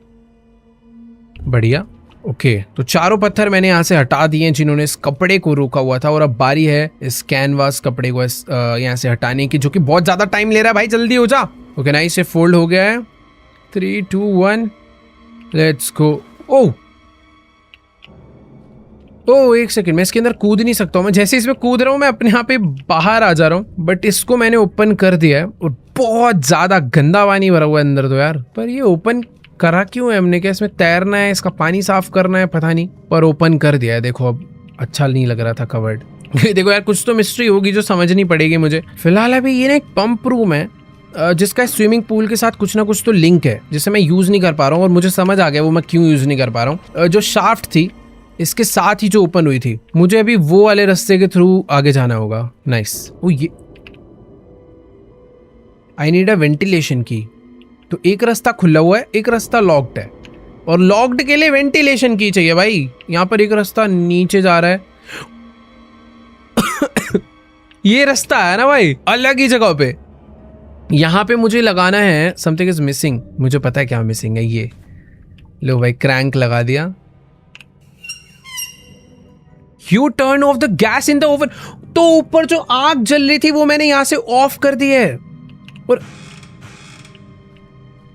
बढ़िया, ओके, तो चारों पत्थर मैंने यहाँ से हटा दिए जिन्होंने इस कपड़े को रोका हुआ था, और अब बारी है इस कैनवास कपड़े को यहाँ से हटाने की, जो कि बहुत ज्यादा टाइम ले रहा है भाई, जल्दी हो जा। ओके नाइस, ये फोल्ड हो गया है। 3 2 1 लेट्स गो। ओ एक सेकंड, मैं इसके अंदर कूद नहीं सकता हूँ। मैं जैसे इसमें कूद रहा हूँ मैं अपने यहाँ पे बाहर आ जा रहा हूँ, बट इसको मैंने ओपन कर दिया है, और बहुत ज्यादा गंदा पानी भरा हुआ है अंदर तो यार। पर ये ओपन करा क्यों है हमने? क्या इसमें तैरना है, इसका पानी साफ करना है, पता नहीं, पर ओपन कर दिया है। देखो अब अच्छा नहीं लग रहा था कवर्ड। देखो यार, कुछ तो मिस्ट्री होगी जो समझनी पड़ेगी मुझे। फिलहाल अभी ये ना एक पंप रूम है जिसका स्विमिंग पूल के साथ कुछ ना कुछ तो लिंक है, जिसे मैं यूज नहीं कर पा रहा हूँ, और मुझे समझ आ गया वो मैं क्यों यूज नहीं कर पा रहा हूँ। जो शाफ्ट थी इसके साथ ही जो ओपन हुई थी, मुझे अभी वो वाले रास्ते के थ्रू आगे जाना होगा। नाइस, ओ ये आई नीड अ वेंटिलेशन की। तो एक रास्ता खुला हुआ है, एक रास्ता लॉक्ड है, और लॉक्ड के लिए वेंटिलेशन की चाहिए भाई। यहाँ पर एक रास्ता नीचे जा रहा है। ये रास्ता है ना भाई, अलग ही जगह पे। यहाँ पे मुझे लगाना है समथिंग इज मिसिंग। मुझे पता है क्या मिसिंग है। ये लो भाई, क्रैंक लगा दिया। U turn off the gas in the oven. तो ऊपर जो आग जल रही थी वो मैंने यहां से ऑफ कर दी है। और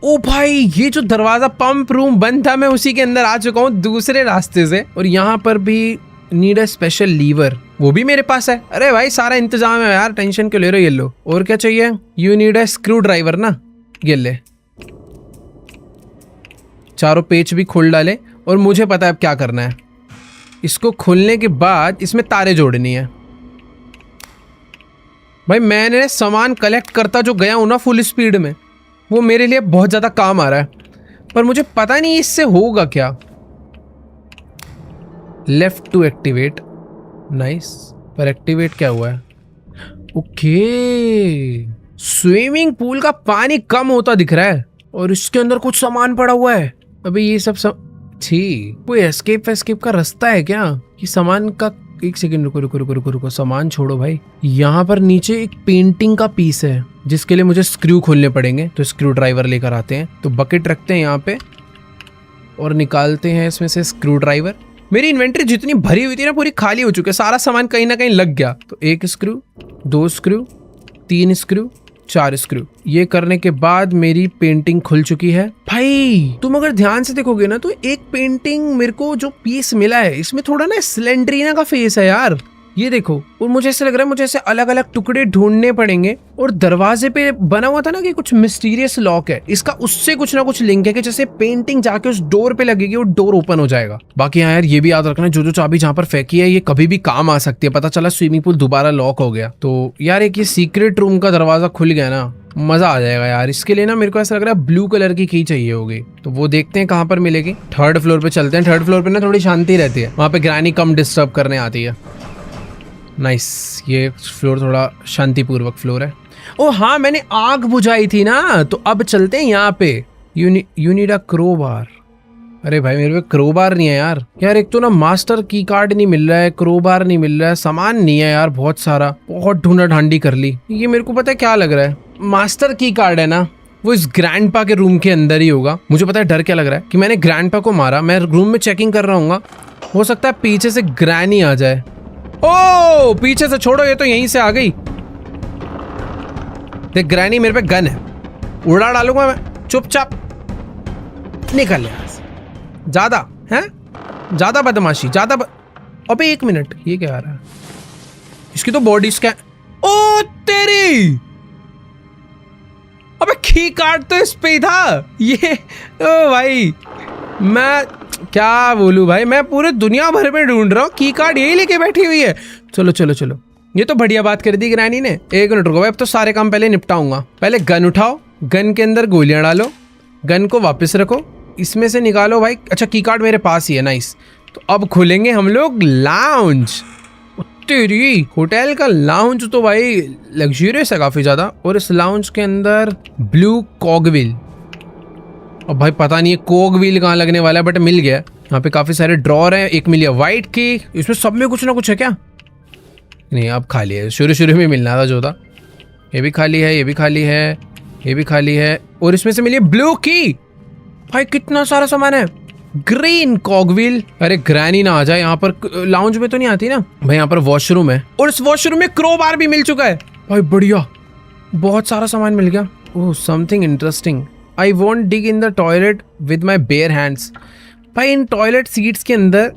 ओ भाई, ये जो दरवाजा पंप रूम बंद था, मैं उसी के अंदर आ चुका हूं दूसरे रास्ते से। और यहाँ पर भी नीड अ स्पेशल लीवर, वो भी मेरे पास है। अरे भाई सारा इंतजाम है यार, टेंशन क्यों ले रहे हो। ये लो, और क्या चाहिए? You need a screw driver ना, ये ले। चारों पेच भी खोल डाले, और मुझे पता है अब क्या करना है। इसको खोलने के बाद इसमें तारे जोड़नी है। भाई मैंने सामान कलेक्ट करता जो गया हूं ना फुल स्पीड में, वो मेरे लिए बहुत ज्यादा काम आ रहा है, पर मुझे पता नहीं इससे होगा क्या। लेफ्ट टू एक्टिवेट, नाइस, पर एक्टिवेट क्या हुआ है? ओके, स्विमिंग पूल का पानी कम होता दिख रहा है, और इसके अंदर कुछ सामान पड़ा हुआ है। अभी ये सब ठीक, कोई एस्केप का रास्ता है क्या? कि सामान का एक सेकंड रुको रुको रुको रुको रुको, सामान छोड़ो भाई। यहाँ पर नीचे एक पेंटिंग का पीस है जिसके लिए मुझे स्क्रू खोलने पड़ेंगे, तो स्क्रू ड्राइवर लेकर आते हैं। तो बकेट रखते हैं यहाँ पे और निकालते हैं इसमें से स्क्रू ड्राइवर। मेरी इन्वेंटरी जितनी भरी हुई थी ना पूरी खाली हो चुकी है, सारा सामान कहीं ना कहीं लग गया। तो 1 स्क्रू, 2 स्क्रू, 3 स्क्रू, 4 स्क्रू। ये करने के बाद मेरी पेंटिंग खुल चुकी है। भाई तुम अगर ध्यान से देखोगे ना तो एक पेंटिंग मेरे को जो पीस मिला है इसमें थोड़ा ना स्लेंडरीना का फेस है यार, ये देखो। और मुझे ऐसा लग रहा है मुझे ऐसे अलग अलग टुकड़े ढूंढने पड़ेंगे। और दरवाजे पे बना हुआ था ना कि कुछ मिस्टीरियस लॉक है, इसका उससे कुछ ना कुछ लिंक है कि जैसे पेंटिंग जाके उस डोर पे लगेगी और डोर ओपन हो जाएगा। बाकी हाँ यार ये भी याद रखना, जो जो चाबी जहाँ पर फेंकी है ये कभी भी काम आ सकती है। पता चला स्विमिंग पूल दोबारा लॉक हो गया तो यार एक ये सीक्रेट रूम का दरवाजा खुल गया ना, मजा आ जाएगा यार। इसके लिए ना मेरे को ऐसा लग रहा है ब्लू कलर की की चाहिए होगी, तो वो देखते हैं कहाँ पर मिलेगी। 3rd फ्लोर पे चलते हैं। 3rd फ्लोर पे ना थोड़ी शांति रहती है, वहाँ पे ग्रैनी कम डिस्टर्ब करने आती है। नाइस, ये फ्लोर थोड़ा शांतिपूर्वक फ्लोर है। ओ हाँ मैंने आग बुझाई थी ना, तो अब चलते हैं यहाँ पे। You need a crowbar. अरे भाई मेरे पे क्रोबार नहीं है यार। यार एक तो ना मास्टर की कार्ड नहीं मिल रहा है, क्रोबार नहीं मिल रहा है, सामान नहीं है यार बहुत सारा, बहुत ढूंढा ढांडी कर ली। ये मेरे को पता है क्या लग रहा है, मास्टर की कार्ड है ना वो इस ग्रैंडपा के रूम के अंदर ही होगा। मुझे पता है डर क्या लग रहा है कि मैंने ग्रैंडपा को मारा, मैं रूम में चेकिंग कर रहा हूँ, हो सकता है पीछे से ग्रैनी आ जाए। ओ पीछे से छोड़ो, ये तो यहीं से आ गई। देख ग्रैनी मेरे पे गन है, उड़ा डालूंगा मैं, चुपचाप निकल यहाँ से। ज्यादा है, ज्यादा बदमाशी, अबे 1 मिनट, ये क्या आ रहा है? इसकी तो बॉडी स्कैन। ओ तेरी, अबे की कार्ड तो इस पे ही था ये। ओ भाई मैं क्या बोलूं भाई, मैं पूरे दुनिया भर में ढूंढ रहा हूँ, की कार्ड यही लेके बैठी हुई है। चलो चलो चलो, ये तो बढ़िया बात कर दी ग्रैनी ने। 1 मिनट रुको भाई, अब तो सारे काम पहले निपटाऊंगा। पहले गन उठाओ, गन के अंदर गोलियां डालो, गन को वापस रखो, इसमें से निकालो भाई। अच्छा की कार्ड मेरे पास ही है, नाइस। तो अब खोलेंगे हम लोग लाउंज। तेरी होटल का लाउंज तो भाई लग्जरियस है काफी ज्यादा। और इस लाउंज के अंदर ब्लू कॉगविल, अब भाई पता नहीं है कॉगविल कहाँ लगने वाला है, बट मिल गया। यहाँ पे काफी सारे ड्रॉर हैं, एक मिल गया व्हाइट की, इसमें सब में कुछ ना कुछ है क्या? नहीं अब खाली है, शुरू में मिलना था जो था। ये भी खाली है, ये भी खाली है, ये भी खाली है, और इसमें से मिली ब्लू की। भाई कितना सारा सामान है। ग्रीन कॉगविल, अरे ग्रैनी ना आ जाए यहाँ पर, लाउंज में तो नहीं आती ना भाई। यहाँ पर वॉशरूम है और इस वॉशरूम में क्रोबार भी मिल चुका है भाई, बढ़िया, बहुत सारा सामान मिल गया। Oh something interesting. I want dig in the toilet with my bare hands. भाई इन टॉयलेट सीट्स के अंदर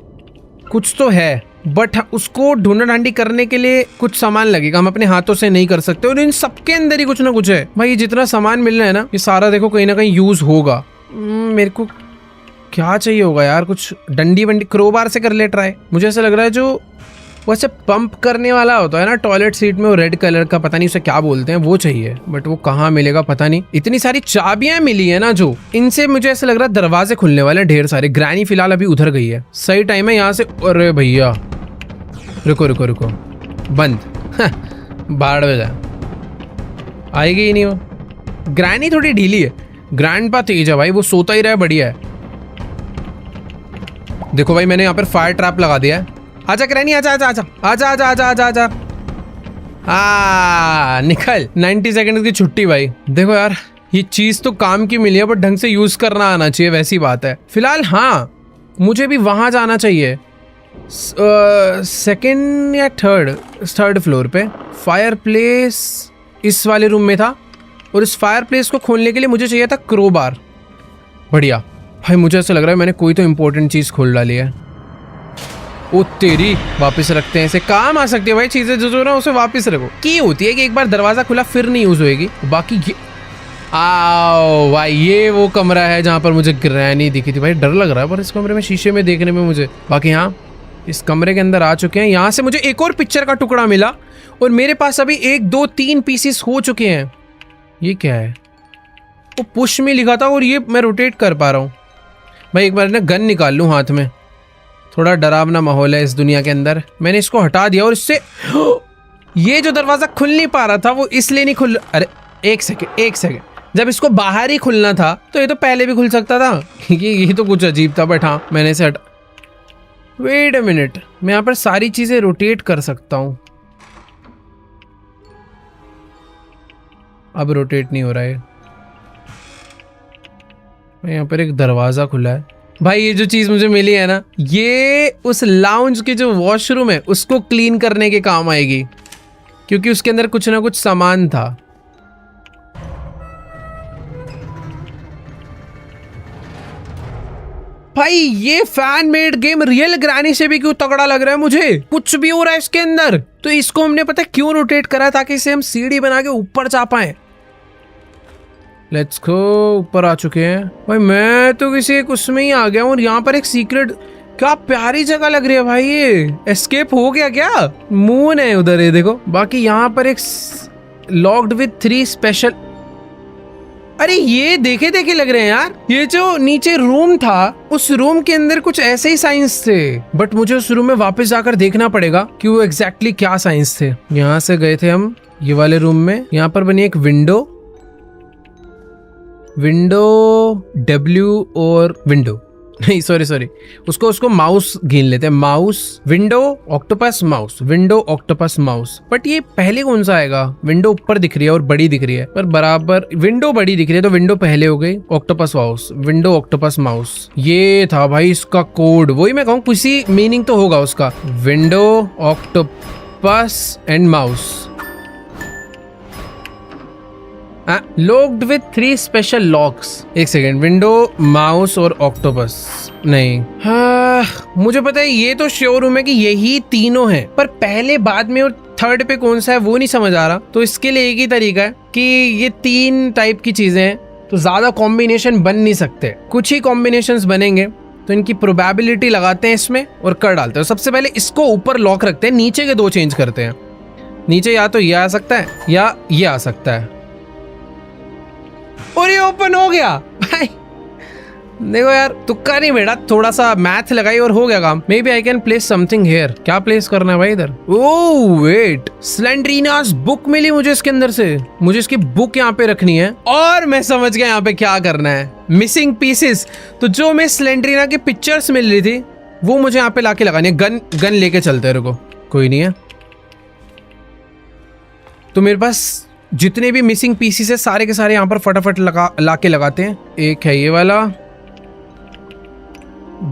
कुछ तो है, बट उसको ढूंढा ढांडी करने के लिए कुछ सामान लगेगा, हम अपने हाथों से नहीं कर सकते। और इन सबके अंदर ही कुछ ना कुछ है भाई। ये जितना सामान मिल रहा है ना, ये सारा देखो कहीं ना कहीं यूज होगा। मेरे को क्या चाहिए होगा यार, कुछ डंडी वंडी, क्रोबार से कर ले ट्राई। मुझे ऐसा लग रहा है जो वैसे पंप करने वाला होता है ना टॉयलेट सीट में, वो रेड कलर का, पता नहीं उसे क्या बोलते हैं, वो चाहिए, बट वो कहाँ मिलेगा पता नहीं। इतनी सारी चाबियां मिली है ना जो, इनसे मुझे ऐसा लग रहा है दरवाजे खुलने वाले ढेर सारे। ग्रैनी फिलहाल अभी उधर गई है, सही टाइम है यहाँ से। अरे भैया रुको रुको रुको, बंद बाढ़ में जाए, आएगी ही नहीं वो। ग्रैनी थोड़ी ढीली है, ग्रैंडपा तेज है भाई, वो सोता ही रहा है, बढ़िया है। देखो भाई मैंने यहाँ पर फायर ट्रैप लगा दिया है। आजा ग्रैनी, आजा आजा आजा आजा आजा आजा आजा आजा, निकल। 90 सेकंड की छुट्टी भाई। देखो यार ये चीज तो काम की मिली है, बट ढंग से यूज करना आना चाहिए, वैसी बात है। फिलहाल हाँ मुझे भी वहां जाना चाहिए, 2nd या 3rd फ्लोर पे। फायर प्लेस इस वाले रूम में था, और इस फायर प्लेस को खोलने के लिए मुझे चाहिए था क्रोबार। बढ़िया भाई, मुझे ऐसा लग रहा है मैंने कोई तो इम्पोर्टेंट चीज खोल डाली है। ओ तेरी, वापस रखते हैं, इसे काम आ सकती है भाई चीजें जो ना, उसे वापस रखो। की होती है कि एक बार दरवाजा खुला फिर नहीं यूज होएगी। बाकी ये आओ भाई, ये वो कमरा है जहाँ पर मुझे ग्रैनी दिखी थी। भाई डर लग रहा है पर इस कमरे में, शीशे में देखने में मुझे। बाकी हाँ इस कमरे के अंदर आ चुके हैं। यहाँ से मुझे एक और पिक्चर का टुकड़ा मिला, और मेरे पास अभी 1 2 3 पीसेस हो चुके हैं। ये क्या है? वो पुश में लिखा था, और ये मैं रोटेट कर पा रहा हूँ। भाई एक बार ना गन निकाल लूँ हाथ में, थोड़ा डरावना माहौल है इस दुनिया के अंदर। मैंने इसको हटा दिया, और इससे ये जो दरवाजा खुल नहीं पा रहा था वो इसलिए नहीं खुल। अरे एक सेकेंड, जब इसको बाहर ही खुलना था तो ये तो पहले भी खुल सकता था। ये तो कुछ अजीब था, बट हाँ मैंने इसे हटा। वेट अ मिनट, मैं यहाँ पर सारी चीजें रोटेट कर सकता हूँ। अब रोटेट नहीं हो रहा है। यहाँ पर एक दरवाजा खुला है। भाई ये जो चीज मुझे मिली है ना, ये उस लाउंज के जो वॉशरूम है उसको क्लीन करने के काम आएगी, क्योंकि उसके अंदर कुछ ना कुछ सामान था। भाई ये fan made game real granny से भी क्यों तगड़ा लग रहा है मुझे। कुछ भी हो रहा है इसके अंदर। तो इसको हमने पता है क्यों रोटेट करा है, ताकि इसे हम सीढ़ी बना के ऊपर जा पाए। लेट्स गो, ऊपर आ चुके हैं। भाई मैं तो किसी एक उसमें ही आ गया हूँ, और यहाँ पर एक सीक्रेट, क्या प्यारी जगह लग रही है भाई। ये एस्केप हो गया क्या? मून है उधर, ये देखो। बाकी यहाँ पर एक लॉक्ड विद 3 स्पेशल, अरे ये देखे देखे लग रहे हैं यार। ये जो नीचे रूम था, उस रूम के अंदर कुछ ऐसे ही साइंस थे, बट मुझे उस रूम में वापस जाकर देखना पड़ेगा कि वो एग्जैक्टली क्या साइंस थे। यहाँ से गए थे हम ये वाले रूम में। यहाँ पर बनी एक विंडो W और विंडो नहीं, सॉरी उसको माउस गिन लेते हैं। Mouse, window, octopus, mouse, window, octopus, mouse. But ये पहले कौन सा आएगा? विंडो ऊपर दिख रही है और बड़ी दिख रही है, पर बराबर विंडो बड़ी दिख रही है, तो विंडो पहले हो गई। Octopus mouse, window, octopus, mouse. ये था भाई इसका कोड। वही मैं कहूँ, किसी मीनिंग तो होगा उसका। Window, octopus and mouse. Locked with 3 special locks. एक सेकेंड, विंडो, माउस और ऑक्टोपस नहीं। मुझे पता है, ये तो श्योर हूं मैं कि यही तीनों हैं, पर पहले, बाद में और थर्ड पे कौन सा है वो नहीं समझ आ रहा। तो इसके लिए एक ही तरीका है कि ये 3 टाइप की चीजें हैं, तो ज्यादा कॉम्बिनेशन बन नहीं सकते। कुछ ही कॉम्बिनेशंस बनेंगे, तो इनकी प्रोबेबिलिटी लगाते हैं इसमें और कर डालते हैं। सबसे पहले इसको ऊपर लॉक रखते हैं, नीचे के 2 चेंज करते हैं। नीचे या तो ये आ सकता है या ये आ सकता है, और ये ओपन हो गया। भाई देखो यार, तुक्का नहीं बेटा, थोड़ा सा मैथ लगाई और हो गया काम। Maybe I can place something here. क्या प्लेस करना है भाई इधर? ओह वेट, स्लेंड्रीनास बुक मिली मुझे इसके अंदर से। मुझे इसकी बुक यहाँ पे रखनी है, और मैं समझ गया यहाँ पे क्या करना है। Missing pieces. तो जो मैं स्लेंड्रीना की पिक्चर्स मिल रही थी, वो मुझे यहाँ पे लाके लगानी है। गन लेके चलते हैं। रुको, कोई नहीं है तो मेरे पास जितने भी मिसिंग पीसेस है सारे के सारे यहाँ पर फटाफट लाके लगाते हैं। एक है ये वाला,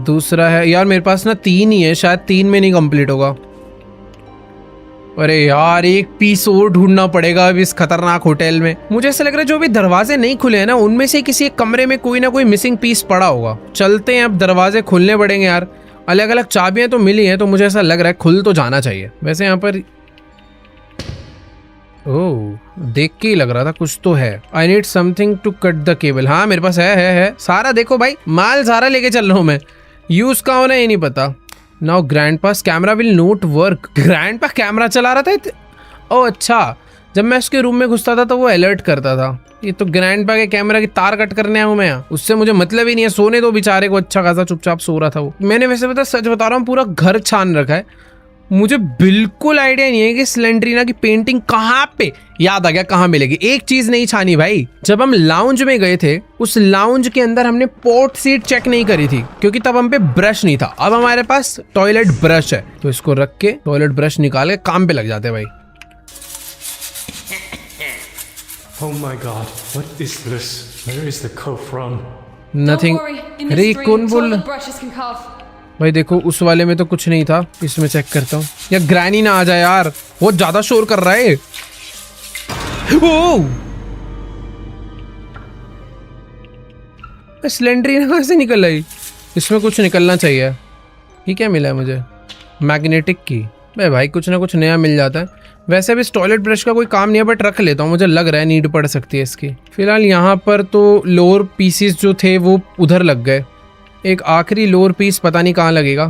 दूसरा है, यार मेरे पास ना 3 ही है, शायद 3 में नहीं कंप्लीट होगा। अरे यार, एक पीस और ढूंढना पड़ेगा अब इस खतरनाक होटल में। मुझे ऐसा लग रहा है जो भी दरवाजे नहीं खुले हैं ना, उनमें से किसी एक कमरे में कोई ना कोई मिसिंग पीस पड़ा होगा। चलते हैं, अब दरवाजे खुलने पड़ेंगे यार। अलग अलग चाबियां तो मिली हैं, तो मुझे ऐसा लग रहा है खुल तो जाना चाहिए। वैसे यहाँ पर ओह, देख के ही लग रहा था कुछ तो है। I need something to cut the cable. हाँ मेरे पास है सारा। देखो भाई, माल सारा लेके चल रहा हूँ मैं। यूज का होना ये नहीं पता। Now ग्रैंडपास camera will note work. Grandpa camera चला रहा था। ओह अच्छा, जब मैं उसके रूम में घुसता था तो वो अलर्ट करता था। ये तो ग्रैंडपा के कैमरा की तार कट करने आया हूँ मैं यहाँ। उससे मुझे मतलब ही नहीं है। सोने दो बेचारे को, अच्छा खासा चुपचाप सो रहा था वो। मैंने वैसे पता, सच बता रहा हूँ, पूरा घर छान रखा है। मुझे बिल्कुल आइडिया नहीं है कि स्लेंड्रीना की पेंटिंग कहाँ पे, याद आ गया कहाँ मिलेगी। एक चीज नहीं छानी भाई, जब हम लाउंज में गए थे, उस लाउंज के अंदर हमने पोर्ट सीट चेक नहीं करी थी, क्योंकि तब हम पे ब्रश नहीं था। अब हमारे पास टॉयलेट ब्रश है, तो इसको रख के टॉयलेट ब्रश निकाल के काम पे लग जाते हैं भाई। Oh my God, what is this? Where is the cough from? Nothing. Don't worry, in अरे this ये stream, कौन बोल? toilet brushes can cough. भाई देखो, उस वाले में तो कुछ नहीं था, इसमें चेक करता हूँ। या ग्रैनी ना आ जाए यार, बहुत ज्यादा शोर कर रहा है। ओह, स्लेंड्रीना कहाँ से निकल आई? इसमें कुछ निकलना चाहिए। ये क्या मिला है मुझे? मैग्नेटिक की। भाई कुछ ना कुछ नया मिल जाता है। वैसे भी इस टॉयलेट ब्रश का कोई काम नहीं है, बट रख लेता हूँ, मुझे लग रहा है नीड पड़ सकती है इसकी। फिलहाल यहाँ पर तो लोअर पीसीस जो थे वो उधर लग गए। एक आखिरी लोअर पीस पता नहीं कहाँ लगेगा।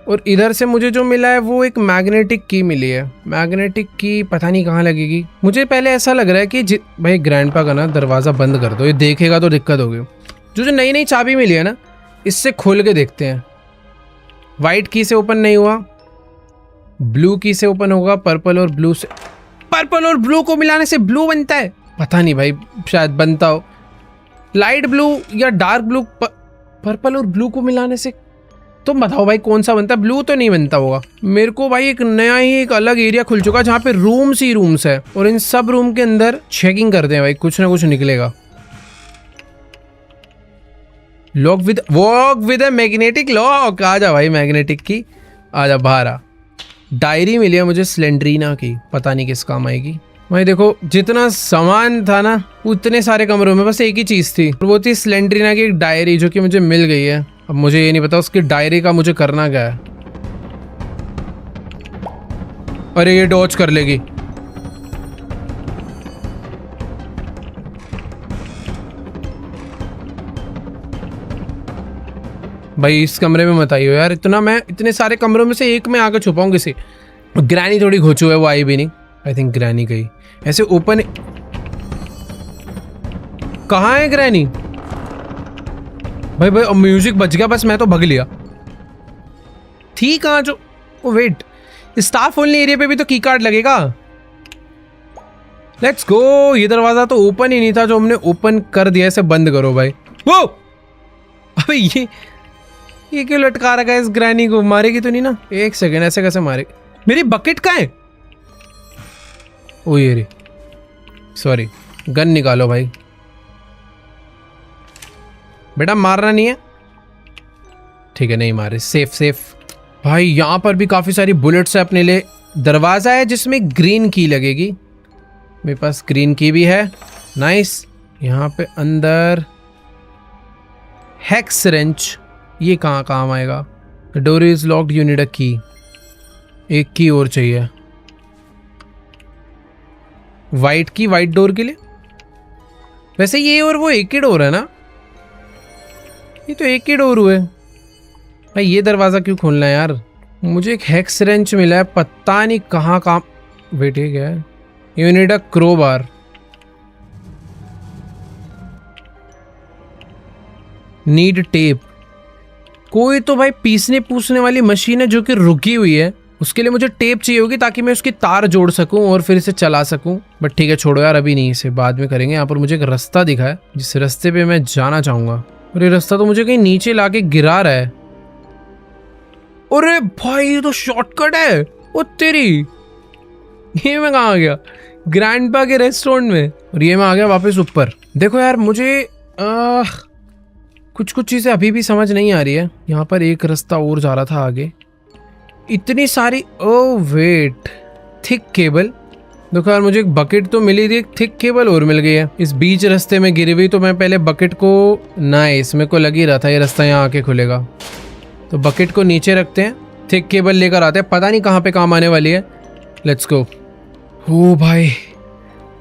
और इधर से मुझे जो मिला है वो एक मैग्नेटिक की मिली है। मैग्नेटिक की पता नहीं कहाँ लगेगी। मुझे पहले ऐसा लग रहा है कि भाई ग्रैंडपा का ना दरवाज़ा बंद कर दो, ये देखेगा तो दिक्कत होगी। जो नई नई चाबी मिली है ना, इससे खोल के देखते हैं। वाइट की से ओपन नहीं हुआ, ब्लू की से ओपन होगा, पर्पल और ब्लू से। पर्पल और ब्लू को मिलाने से ब्लू बनता है? पता नहीं भाई, शायद बनता हो। लाइट ब्लू या डार्क ब्लू, पर्पल और ब्लू को मिलाने से तुम बताओ भाई कौन सा बनता है? ब्लू तो नहीं बनता होगा। मेरे को भाई एक नया ही एक अलग एरिया खुल चुका है जहाँ पे रूम्स ही रूम्स है और इन सब रूम के अंदर चेकिंग करते हैं भाई, कुछ ना कुछ निकलेगा। Lock with a magnetic lock. आ जा भाई मैग्नेटिक की, आ जा बाहर आ। डायरी मिली है मुझे स्लेंड्रीना की, पता नहीं किस काम आएगी। भाई देखो जितना सामान था ना उतने सारे कमरों में बस एक ही चीज थी, वो थी स्लेंड्रीना की एक डायरी जो कि मुझे मिल गई है। अब मुझे ये नहीं पता उसकी डायरी का मुझे करना क्या है। अरे ये डॉच कर लेगी। भाई इस कमरे में मत आइयो यार, मैं इतने सारे कमरों में से एक में आकर छुपाऊं किसी। ग्रैनी थोड़ी घोचू है, वो आई भी नहीं। आई थिंक ग्रैनी गई। ऐसे ओपन कहाँ है ग्रैनी? भाई भाई म्यूजिक बज गया, बस मैं तो भग लिया। थी कहाँ जो? Oh wait, staff only area पे भी तो की कार्ड लगेगा। Let's go. ये दरवाजा तो ओपन ही नहीं था जो हमने ओपन कर दिया। इसे बंद करो भाई। वो अबे ये क्यों लटका रखा है इस ग्रैनी को? मारेगी तो नहीं ना? एक सेकेंड, ऐसे कैसे मारे? मेरी बकेट कहाँ है? ओ ये रे, सॉरी। गन निकालो भाई। बेटा मारना नहीं है, ठीक है नहीं मारे। Safe safe. भाई यहाँ पर भी काफी सारी बुलेट्स है अपने लिए। दरवाजा है जिसमें ग्रीन की लगेगी, मेरे पास ग्रीन की भी है। नाइस। यहाँ पे अंदर हेक्स रेंच, ये कहाँ काम आएगा? The door is locked, you need अ की। एक की और चाहिए, वाइट की, वाइट डोर के लिए। वैसे ये और वो एक ही डोर है ना? ये तो एक ही डोर हुए भाई। ये दरवाजा क्यों खोलना है यार? मुझे एक हेक्स रेंच मिला है, पता नहीं कहाँ काम। वेट ये क्या है? You need a crowbar. Need tape. कोई तो भाई पीसने पूसने वाली मशीन है जो कि रुकी हुई है, उसके लिए मुझे टेप चाहिए होगी ताकि मैं उसकी तार जोड़ सकूं और फिर इसे चला सकूं। बट ठीक है छोड़ो यार, अभी नहीं, इसे बाद में करेंगे। यहाँ पर मुझे एक रास्ता दिखा है जिस रास्ते पे मैं जाना चाहूंगा, और ये रास्ता तो मुझे कहीं नीचे लाके गिरा रहा है। अरे भाई ये तो शॉर्टकट है। ओ तेरी, ये मैं कहाँ आ गया? ग्रैंडपा के रेस्टोरेंट में। और ये मैं आ गया वापस ऊपर। देखो यार मुझे कुछ चीजें अभी भी समझ नहीं आ रही है। यहाँ पर एक रास्ता और जा रहा था आगे, इतनी सारी। Oh wait, thick cable. देखो यार मुझे एक बकेट तो मिली थी, एक थिक केबल और मिल गई है इस बीच रास्ते में गिरी हुई। तो मैं पहले बकेट को, नाइस, मेरे को लग ही रहा था ये रास्ता यहाँ आके खुलेगा। तो बकेट को नीचे रखते हैं, थिक केबल लेकर आते हैं, पता नहीं कहाँ पे काम आने वाली है। Let's go. ओ भाई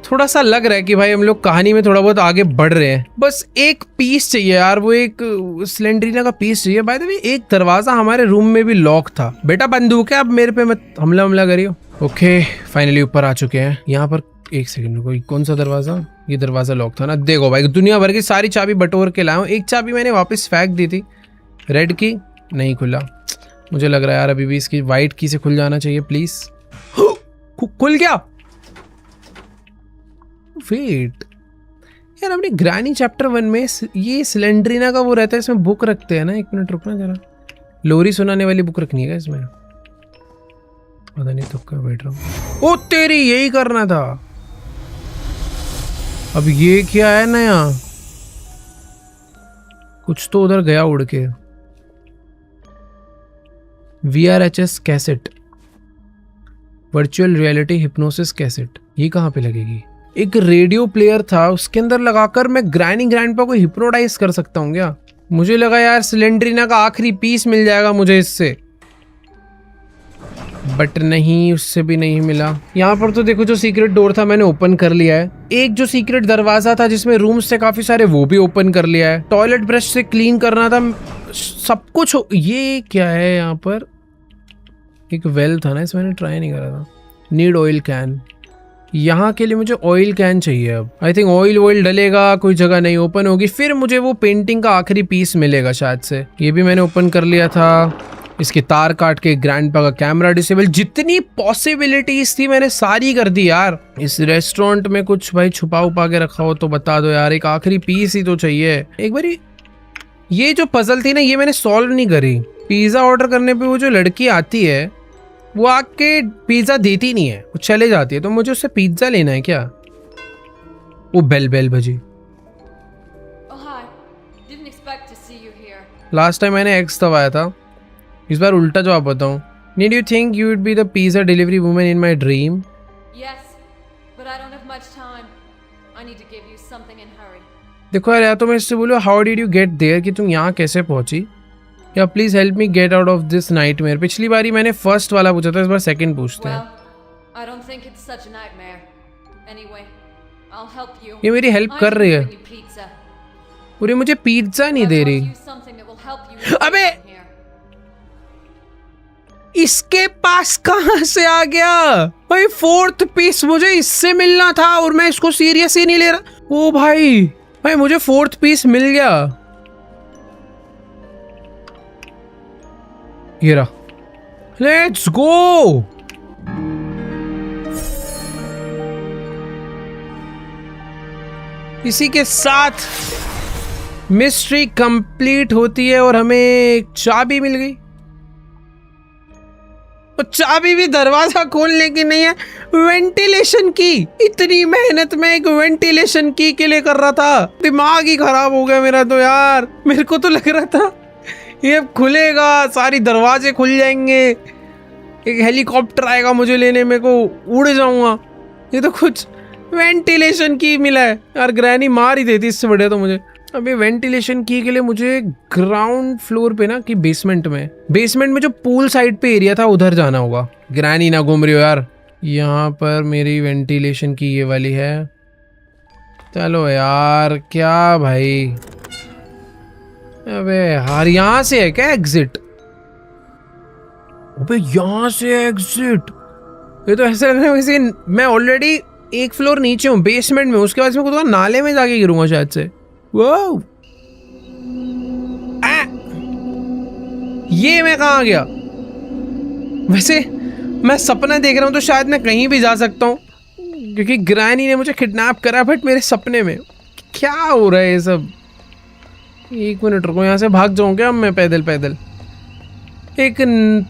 थोड़ा सा लग रहा है कि भाई हम लोग कहानी में थोड़ा बहुत आगे बढ़ रहे हैं। बस एक पीस चाहिए यार, वो एक स्लेंड्रीना का पीस चाहिए। बाय द वे एक दरवाजा हमारे रूम में भी लॉक था। बेटा बंदूक है, अब मेरे पे मत हमला करियो। ओके फाइनली ऊपर आ चुके हैं। यहाँ पर एक सेकंड रुको, कौन सा दरवाजा? ये दरवाजा लॉक था ना। देखो भाई दुनिया भर की सारी चाबी बटोर के लाया हूँ। एक चाबी मैंने वापस फेंक दी थी, रेड की, नहीं खुला। मुझे लग रहा है यार अभी भी इसकी व्हाइट की से खुल जाना चाहिए प्लीज। खुल गया। वेट यार, अपनी ग्रैनी चैप्टर 1 में ये स्लेंड्रीना का वो रहता है, इसमें बुक रखते हैं ना। एक मिनट रुकना जरा, लोरी सुनाने वाली बुक रखनी है इसमें। पता नहीं तो क्या बैठ रहा हूँ। ओ तेरी, यही करना था। अब ये क्या है नया? कुछ तो उधर गया उड़ के। VRHS cassette, virtual reality hypnosis cassette. ये कहाँ पे लगेगी? एक रेडियो प्लेयर था, उसके अंदर लगाकर मैं ग्रैंडपा को हिप्नोटाइज कर सकता हूँ क्या? मुझे लगा यार स्लेंड्रीना का आखिरी पीस मिल जाएगा मुझे इससे, बट नहीं, उससे भी नहीं मिला। यहाँ पर तो देखो जो सीक्रेट डोर था मैंने ओपन कर लिया है। एक जो सीक्रेट दरवाजा था जिसमें रूम्स थे काफी सारे, वो भी ओपन कर लिया है। टॉयलेट ब्रश से क्लीन करना था, सब कुछ। ये क्या है यहाँ पर? एक वेल था ना, इसमें मैंने ट्राई नहीं करा था। नीड ऑयल कैन, यहाँ के लिए मुझे ऑयल कैन चाहिए। अब आई थिंक ऑयल डलेगा, कोई जगह नहीं ओपन होगी, फिर मुझे वो पेंटिंग का आखिरी पीस मिलेगा शायद से। ये भी मैंने ओपन कर लिया था। इसके तार काट के ग्रैंडपा का कैमरा डिसेबल। जितनी पॉसिबिलिटीज थी मैंने सारी कर दी यार। इस रेस्टोरेंट में कुछ भाई छुपा उपा के रखा हो तो बता दो यार, एक आखिरी पीस ही तो चाहिए। एक बारी ये जो पजल थी ना, ये मैंने सॉल्व नहीं करी। पिज्ज़ा ऑर्डर करने पे वो जो लड़की आती है वो आके पिज्ज़ा देती नहीं है, वो चले जाती है। तो मुझे उससे पिज्ज़ा लेना है क्या? वो बेल बेल बजी। Oh, hi. Didn't expect to see you here. Last time मैंने एक्स दबाया था, इस बार उल्टा जवाब बताऊं। Did you think you would be the pizza delivery woman in my dream? Yes, but I don't have much time. I need to give you something in hurry. देखो यार, या तो मैं इससे बोलूँ how did you get there, कि तुम यहाँ कैसे पहुंची, या please help me get out of this nightmare. पिछली बारी मैंने फर्स्ट वाला पूछा था, इस बार सेकंड पूछते हैं। Well, I don't think it's such a nightmare. Anyway, I'll help you. ये मेरी हेल्प I कर can रही है, bring you pizza. पूरी मुझे पिज्जा नहीं I दे brought रही। you something that will help you escape अबे! from here. इसके पास कहां से आ गया भाई? फोर्थ पीस मुझे इससे मिलना था और मैं इसको सीरियस ही नहीं ले रहा। ओ भाई, भाई मुझे फोर्थ पीस मिल गया। ये रहा, लेट्स गो। इसी के साथ मिस्ट्री कंप्लीट होती है और हमें एक चाबी मिल गई। और चाबी भी दरवाजा खोलने की नहीं है, वेंटिलेशन की। इतनी मेहनत में एक वेंटिलेशन की के लिए कर रहा था, दिमाग ही खराब हो गया मेरा तो यार। मेरे को तो लग रहा था ये खुलेगा, सारी दरवाजे खुल जाएंगे, एक हेलीकॉप्टर आएगा मुझे लेने, मेरे को उड़ जाऊंगा। ये तो कुछ वेंटिलेशन की मिला है यार। ग्रैनी मार ही देती इससे बढ़िया तो मुझे। अभी वेंटिलेशन की के लिए मुझे ग्राउंड फ्लोर पे ना कि बेसमेंट में जो पूल साइड पे एरिया था उधर जाना होगा। ग्रैनी ना घूम रही हो यार। यहाँ पर मेरी वेंटिलेशन की ये वाली है। चलो यार, क्या भाई, अबे यार यहाँ से है क्या एग्जिट? अबे यहाँ से एग्जिट? ये तो ऐसा लग रहा है वैसे मैं ऑलरेडी एक फ्लोर नीचे हूँ, बेसमेंट में, उसके बाद मैं खुद नाले में जाके गिरूंगा शायद से। वो ये मैं कहाँ गया? वैसे मैं सपना देख रहा हूँ तो शायद मैं कहीं भी जा सकता हूँ, क्योंकि ग्रैनी ने मुझे किडनैप करा, बट मेरे सपने में। क्या हो रहा है ये सब? एक मिनट रुको, यहाँ से भाग जाऊँ क्या मैं पैदल पैदल? एक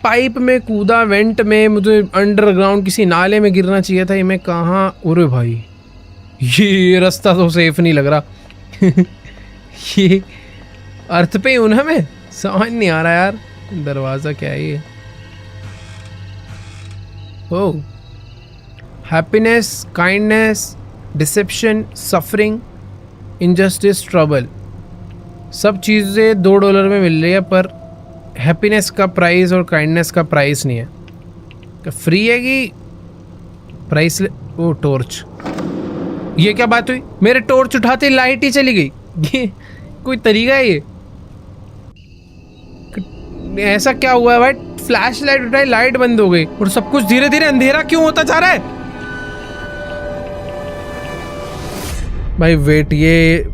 पाइप में कूदा, वेंट में, मुझे अंडरग्राउंड किसी नाले में गिरना चाहिए था। ये मैं कहाँ? अरे भाई ये रास्ता तो सेफ नहीं लग रहा। ये अर्थ पे हूं ना मैं, समझ नहीं आ रहा यार। दरवाजा क्या है ये? Oh, happiness, kindness, deception, suffering, injustice, trouble, सब चीज़ें $2 में मिल रही है, पर हैप्पीनेस का प्राइस और काइंडनेस का प्राइस नहीं है। क्या फ्री है कि प्राइस? ओ टॉर्च, ये क्या बात हुई? मेरे टॉर्च उठाते लाइट ही चली गई। ये कोई तरीका है ये? ऐसा क्या हुआ है भाई? फ्लैश लाइट उठाई, लाइट बंद हो गई, और सब कुछ धीरे धीरे अंधेरा क्यों होता जा रहा है? भाई वेट, ये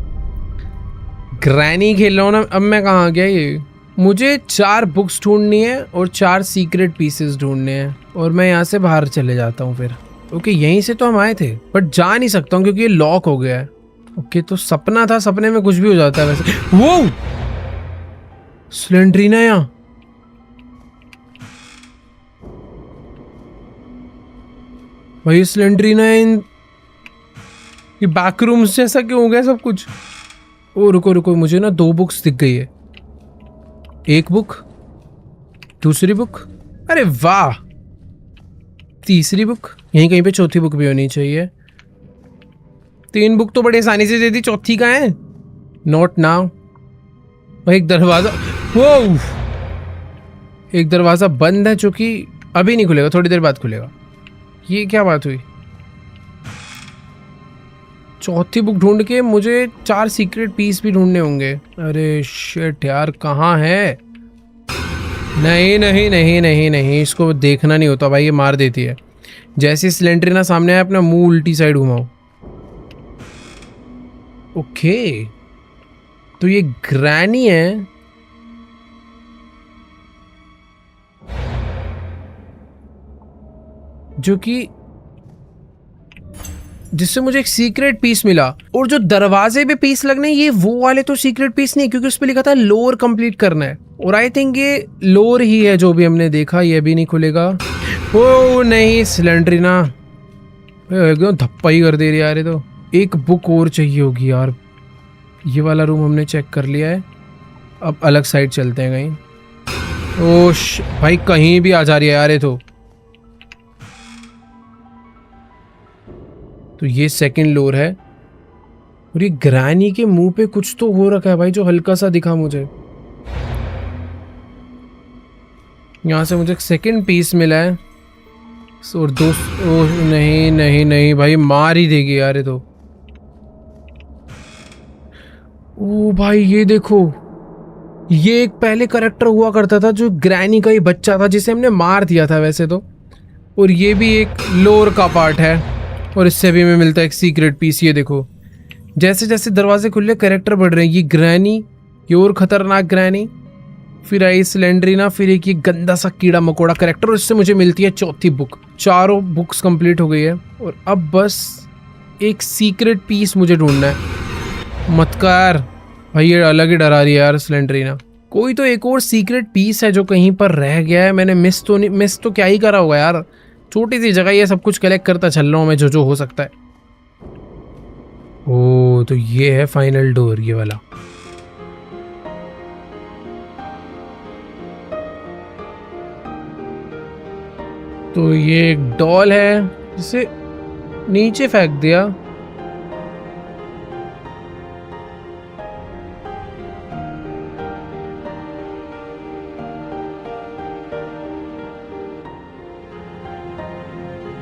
ग्रैनी खेल रहा हूँ ना, अब मैं कहाँ आ गया? ये मुझे 4 बुक्स ढूंढनी है और 4 सीक्रेट पीसेस ढूंढने हैं, और मैं यहाँ से बाहर चले जाता हूँ फिर। ओके, यहीं से तो हम आए थे, बट जा नहीं सकता हूँ क्योंकि ये लॉक हो गया है। ओके, तो सपना था, सपने में कुछ भी हो जाता है वैसे। वो स्लेंड्रीना यहाँ, भाई स्लेंड्रीना इन ये बैक रूम्स जैसा क्यों हो गया सब कुछ? ओ रुको रुको, मुझे ना 2 बुक्स दिख गई है। एक बुक, दूसरी बुक, अरे वाह, तीसरी बुक, यहीं कहीं पे चौथी बुक भी होनी चाहिए। 3 बुक तो बड़े आसानी से दे दी, चौथी कहाँ है? Not now. भाई एक दरवाजा, वो एक दरवाजा बंद है जो कि अभी नहीं खुलेगा, थोड़ी देर बाद खुलेगा। ये क्या बात हुई? चौथी बुक ढूंढ के मुझे 4 सीक्रेट पीस भी ढूंढने होंगे। अरे शिट यार, कहाँ है? नहीं नहीं नहीं नहीं नहीं, इसको देखना नहीं होता भाई, ये मार देती है। जैसे स्लेंड्रीना सामने आया, अपना मुंह उल्टी साइड घुमाओ। ओके, तो ये ग्रैनी है। जो कि जिससे मुझे एक सीक्रेट पीस मिला, और जो दरवाजे पे पीस लगने, ये वो वाले तो सीक्रेट पीस नहीं, क्योंकि उस पे लिखा था लोअर कंप्लीट करना है। और आई थिंक ये लोअर ही है जो भी हमने देखा, ये भी नहीं खुलेगा। ओ नहीं, सिलेंड्रीना एकदम धप्पा ही कर दे रही है यार। ये तो एक बुक और चाहिए होगी यार। ये वाला रूम हमने चेक कर लिया है, अब अलग साइड चलते हैं कहीं। ओश भाई कहीं भी आ जा रही है यार ये तो ये सेकंड फ्लोर है। और ये ग्रैनी के मुंह पे कुछ तो हो रखा है भाई, जो हल्का सा दिखा मुझे। यहाँ से मुझे सेकंड पीस मिला है। और दोस्त ओ नहीं नहीं नहीं भाई, मार ही देगी यार ये तो। ओ भाई ये देखो, ये एक पहले करेक्टर हुआ करता था जो ग्रैनी का ही बच्चा था, जिसे हमने मार दिया था वैसे तो। और ये भी एक लोअर का पार्ट है। और इससे भी हमें मिलता है एक सीक्रेट पीस। ये देखो, जैसे जैसे दरवाजे खुले कैरेक्टर बढ़ रहे हैं। ये ग्रैनी, ये और खतरनाक ग्रैनी, फिर आई सिलेंड्रीना, फिर एक ये गंदा सा कीड़ा मकोड़ा कैरेक्टर। और इससे मुझे मिलती है चौथी बुक। चारों बुक्स कंप्लीट हो गई है और अब बस एक सीक्रेट पीस मुझे ढूंढना है। मत कर भाई, ये अलग ही डरा रही है यार सिलेंड्रीना। कोई तो एक और सीक्रेट पीस है जो कहीं पर रह गया है। मैंने मिस तो क्या ही करा होगा यार। छोटी सी जगह, ये सब कुछ कलेक्ट करता चल रहा हूँ मैं, जो हो सकता है। ओ तो ये है फाइनल डोर, ये वाला। तो ये एक डॉल है जिसे नीचे फेंक दिया।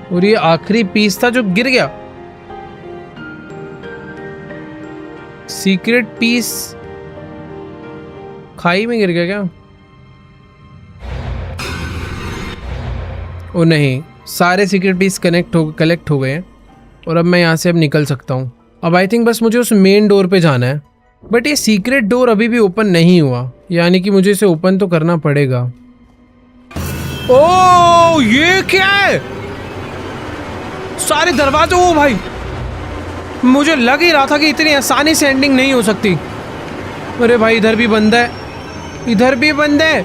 और ये आखिरी पीस था जो गिर गया। सीक्रेट पीस खाई में गिर गया क्या? ओ नहीं, सारे सीक्रेट पीस कलेक्ट हो गए हैं और अब मैं यहाँ से अब निकल सकता हूँ। अब आई थिंक बस मुझे उस मेन डोर पे जाना है। बट ये सीक्रेट डोर अभी भी ओपन नहीं हुआ, यानी कि मुझे इसे ओपन तो करना पड़ेगा। ओ ये क्या है? सारे दरवाजे, ओ भाई मुझे लग ही रहा था कि इतनी आसानी से एंडिंग नहीं हो सकती। अरे भाई इधर भी बंद है, इधर भी बंद है।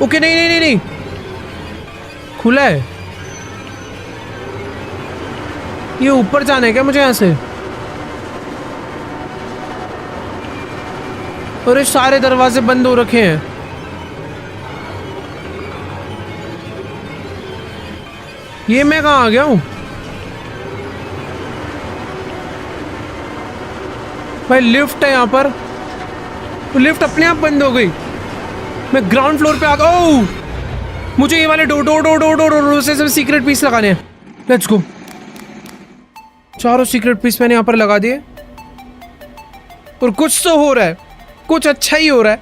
ओके नहीं नहीं नहीं नहीं, खुला है। ये ऊपर जाना है क्या मुझे यहाँ से? अरे सारे दरवाजे बंद हो रखे हैं। ये मैं कहाँ आ गया हूँ भाई? लिफ्ट है यहाँ पर, लिफ्ट अपने आप बंद हो गई। मैं ग्राउंड फ्लोर पे आ गया। ओह मुझे ये वाले डोर से सीक्रेट पीस लगाने हैं। लेट्स गो। चारों सीक्रेट पीस मैंने यहाँ पर लगा दिए और कुछ तो हो रहा है, कुछ अच्छा ही हो रहा है।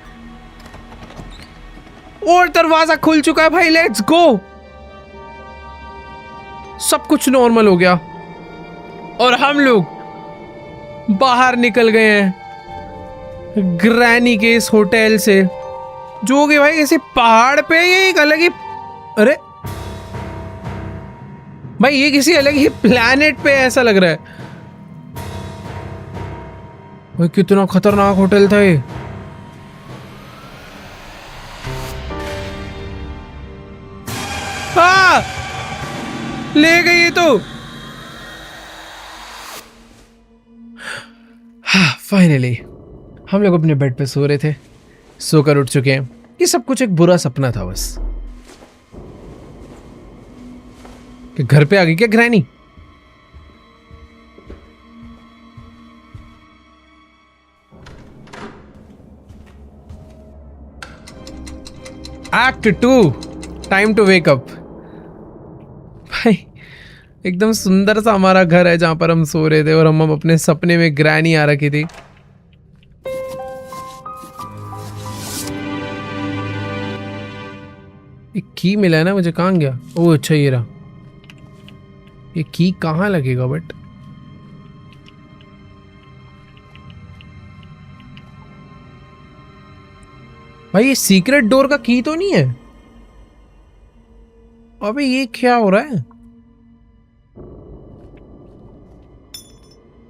और दरवाजा खुल चुका है भाई। Let's go. सब कुछ नॉर्मल हो गया और हम लोग बाहर निकल गए हैं ग्रैनी के इस होटल से, जो कि भाई किसी पहाड़ पे, ये एक अलग ही, अरे भाई ये किसी अलग ही प्लैनेट पे ऐसा लग रहा है भाई। कितना खतरनाक होटल था ये। ले गई तो। फाइनली हम लोग अपने बेड पे सो रहे थे, सोकर उठ चुके हैं। ये सब कुछ एक बुरा सपना था बस। कि घर पे आ गई क्या Granny? Act 2, time to wake up. भाई एकदम सुंदर सा हमारा घर है जहां पर हम सो रहे थे और हम अपने सपने में ग्रैनी आ रखी थी। एक की मिला है ना मुझे, कहाँ गया? ओह अच्छा ये रहा। ये की कहाँ लगेगा बट? भाई ये सीक्रेट डोर का की तो नहीं है? अबे ये क्या हो रहा है?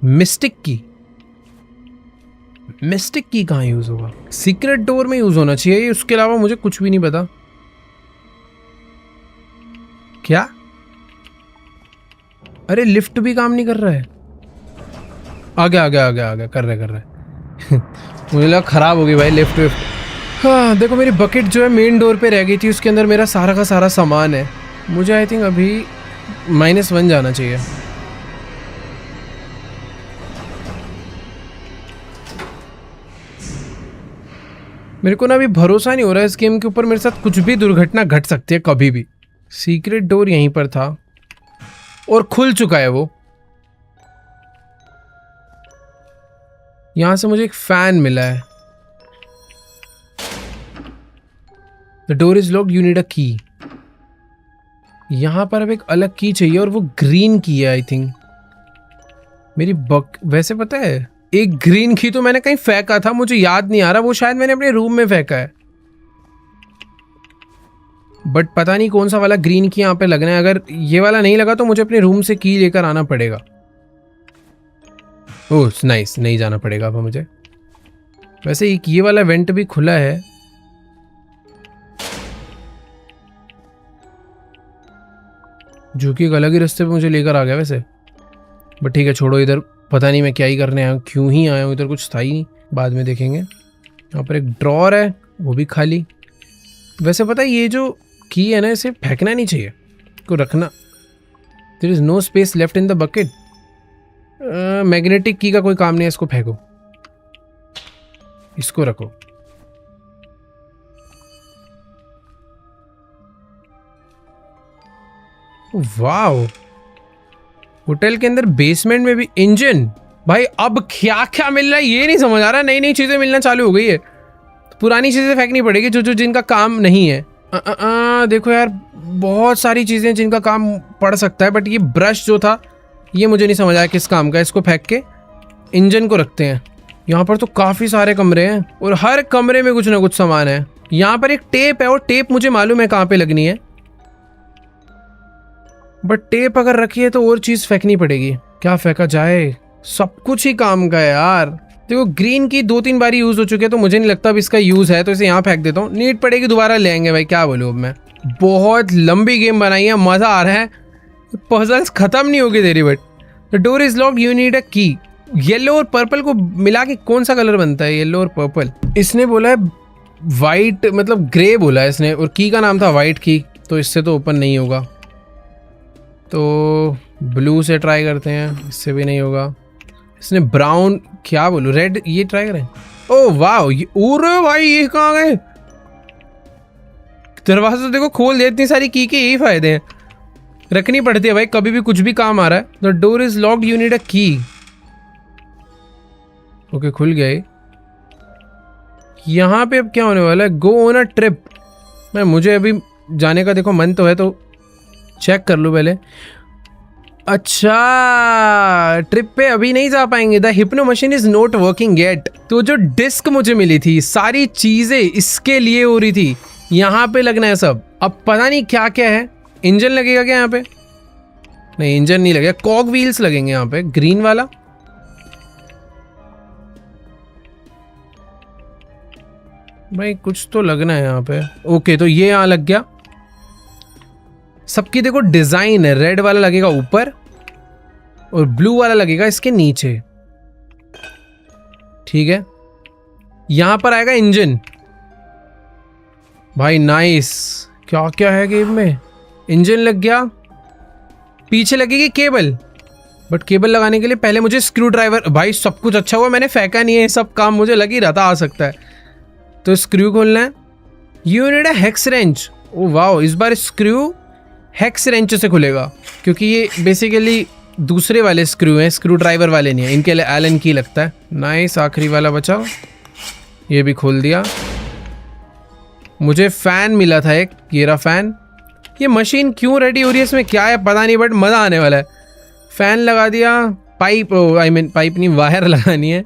मिस्टिक की। मिस्टिक की कहाँ यूज होगा? सीक्रेट डोर में यूज होना चाहिए, उसके अलावा मुझे कुछ भी नहीं पता। क्या? अरे लिफ्ट भी काम नहीं कर रहा है। आ गया कर रहे मुझे लगा खराब हो गई भाई लिफ्ट विफ्ट। हाँ देखो, मेरी बकेट जो है मेन डोर पे रह गई थी, उसके अंदर मेरा सारा का सारा सामान है। मुझे आई थिंक अभी -1 जाना चाहिए। मेरे को ना अभी भरोसा नहीं हो रहा है इस गेम के ऊपर, मेरे साथ कुछ भी दुर्घटना घट सकती है कभी भी। सीक्रेट डोर यहीं पर था और खुल चुका है वो। यहां से मुझे एक फैन मिला है। The door is locked, you need अ की। यहां पर अब एक अलग की चाहिए और वो ग्रीन की है आई थिंक। मेरी वैसे पता है, एक ग्रीन की तो मैंने कहीं फेंका था, मुझे याद नहीं आ रहा, वो शायद मैंने अपने रूम में फेंका है, बट पता नहीं कौन सा वाला ग्रीन की यहाँ पे लगना है। अगर ये वाला नहीं लगा तो मुझे अपने रूम से की लेकर आना पड़ेगा। ओह नाइस, नहीं जाना पड़ेगा अब मुझे। वैसे एक ये वाला वेंट भी खुला है। जो कि एक अलग ही रास्ते पे मुझे लेकर आ गया वैसे, बट ठीक है छोड़ो, इधर पता नहीं मैं क्या ही करने आया हूँ, क्यों ही आया हूँ, इधर कुछ था ही नहीं, बाद में देखेंगे। यहाँ पर एक ड्रॉर है, वो भी खाली। वैसे पता है ये जो की है ना, इसे फेंकना नहीं चाहिए, को रखना। There is no space left in the bucket. Magnetic key का कोई काम नहीं है, इसको फेंको, इसको रखो। वाओ, होटल के अंदर बेसमेंट में भी इंजन। भाई अब क्या क्या मिल रहा है ये नहीं समझ आ रहा, नई नई चीजें मिलना चालू हो गई है। पुरानी चीजें फेंकनी पड़ेगी जो जिनका काम नहीं है। देखो यार, बहुत सारी चीजें जिनका काम पड़ सकता है, बट ये ब्रश जो था ये मुझे नहीं समझ आया किस काम का। इसको फेंक के इंजन को रखते हैं। यहाँ पर तो काफी सारे कमरे हैं और हर कमरे में कुछ ना कुछ सामान है। यहाँ पर एक टेप है और टेप मुझे मालूम है कहाँ पे लगनी है, बट टेप अगर रखी है तो और चीज फेंकनी पड़ेगी। क्या फेंका जाए? सब कुछ ही काम का है यार। देखो ग्रीन की 2-3 बारी यूज हो चुके हैं, तो मुझे नहीं लगता अब इसका यूज है, तो इसे यहाँ फेंक देता हूँ। नीड पड़ेगी दोबारा लेंगे भाई, क्या बोलूँ अब मैं। बहुत लंबी गेम बनाई है, मजा आ रहा है, पजल्स खत्म नहीं होगी तेरी। But the door is locked, you need अ की। येलो और पर्पल को मिला के कौन सा कलर बनता है? येलो और पर्पल। इसने बोला है वाइट, मतलब ग्रे बोला है इसने, और की का नाम था वाइट की, तो इससे तो ओपन नहीं होगा। तो ब्लू से ट्राई करते हैं, इससे भी नहीं होगा। इसने ब्राउन, क्या बोलूं, रेड, ये ट्राई करें। ओह वाह, ये ओरे भाई ये कहाँ गए? दरवाजा तो देखो खोल दिया। इतनी सारी की के यही फायदे हैं, रखनी पड़ती है भाई, कभी भी कुछ भी काम आ रहा है। The door is locked, you need अ की। ओके खुल गया ये। यहाँ पे अब क्या होने वाला है? Go on a trip. मैं मुझे अभी जाने का देखो मन तो है, तो चेक कर लो पहले। अच्छा, ट्रिप पे अभी नहीं जा पाएंगे। The hypno machine is not working yet. तो जो डिस्क मुझे मिली थी, सारी चीजें इसके लिए हो रही थी, यहाँ पे लगना है सब। अब पता नहीं क्या क्या है। इंजन लगेगा क्या यहाँ पे? नहीं इंजन नहीं लगेगा, कॉग व्हील्स लगेंगे यहाँ पे, ग्रीन वाला। भाई कुछ तो लगना है यहाँ पे। ओके तो ये यहाँ लग गया। सबकी देखो डिजाइन है, रेड वाला लगेगा ऊपर और ब्लू वाला लगेगा इसके नीचे। ठीक है, यहां पर आएगा इंजन। भाई नाइस, क्या क्या है गेम में? इंजन लग गया, पीछे लगेगी केबल, बट केबल लगाने के लिए पहले मुझे स्क्रू ड्राइवर। भाई सब कुछ अच्छा हुआ मैंने फेंका नहीं है, सब काम मुझे लग ही रहा था आ सकता है। तो स्क्रू खोलना है। You need a hex wrench. Oh wow, इस बार स्क्रू हेक्स रेंच से खुलेगा, क्योंकि ये बेसिकली दूसरे वाले स्क्रू हैं, स्क्रू ड्राइवर वाले नहीं है, इनके लिए एलन की लगता है। नाइस, आखिरी वाला बचा, ये भी खोल दिया। मुझे फैन मिला था एक, ये रहा फैन। ये मशीन क्यों रेडी हो रही है, इसमें क्या है पता नहीं, बट मज़ा आने वाला है। फैन लगा दिया। पाइप, आई मीन पाइप नहीं, वायर लगानी है।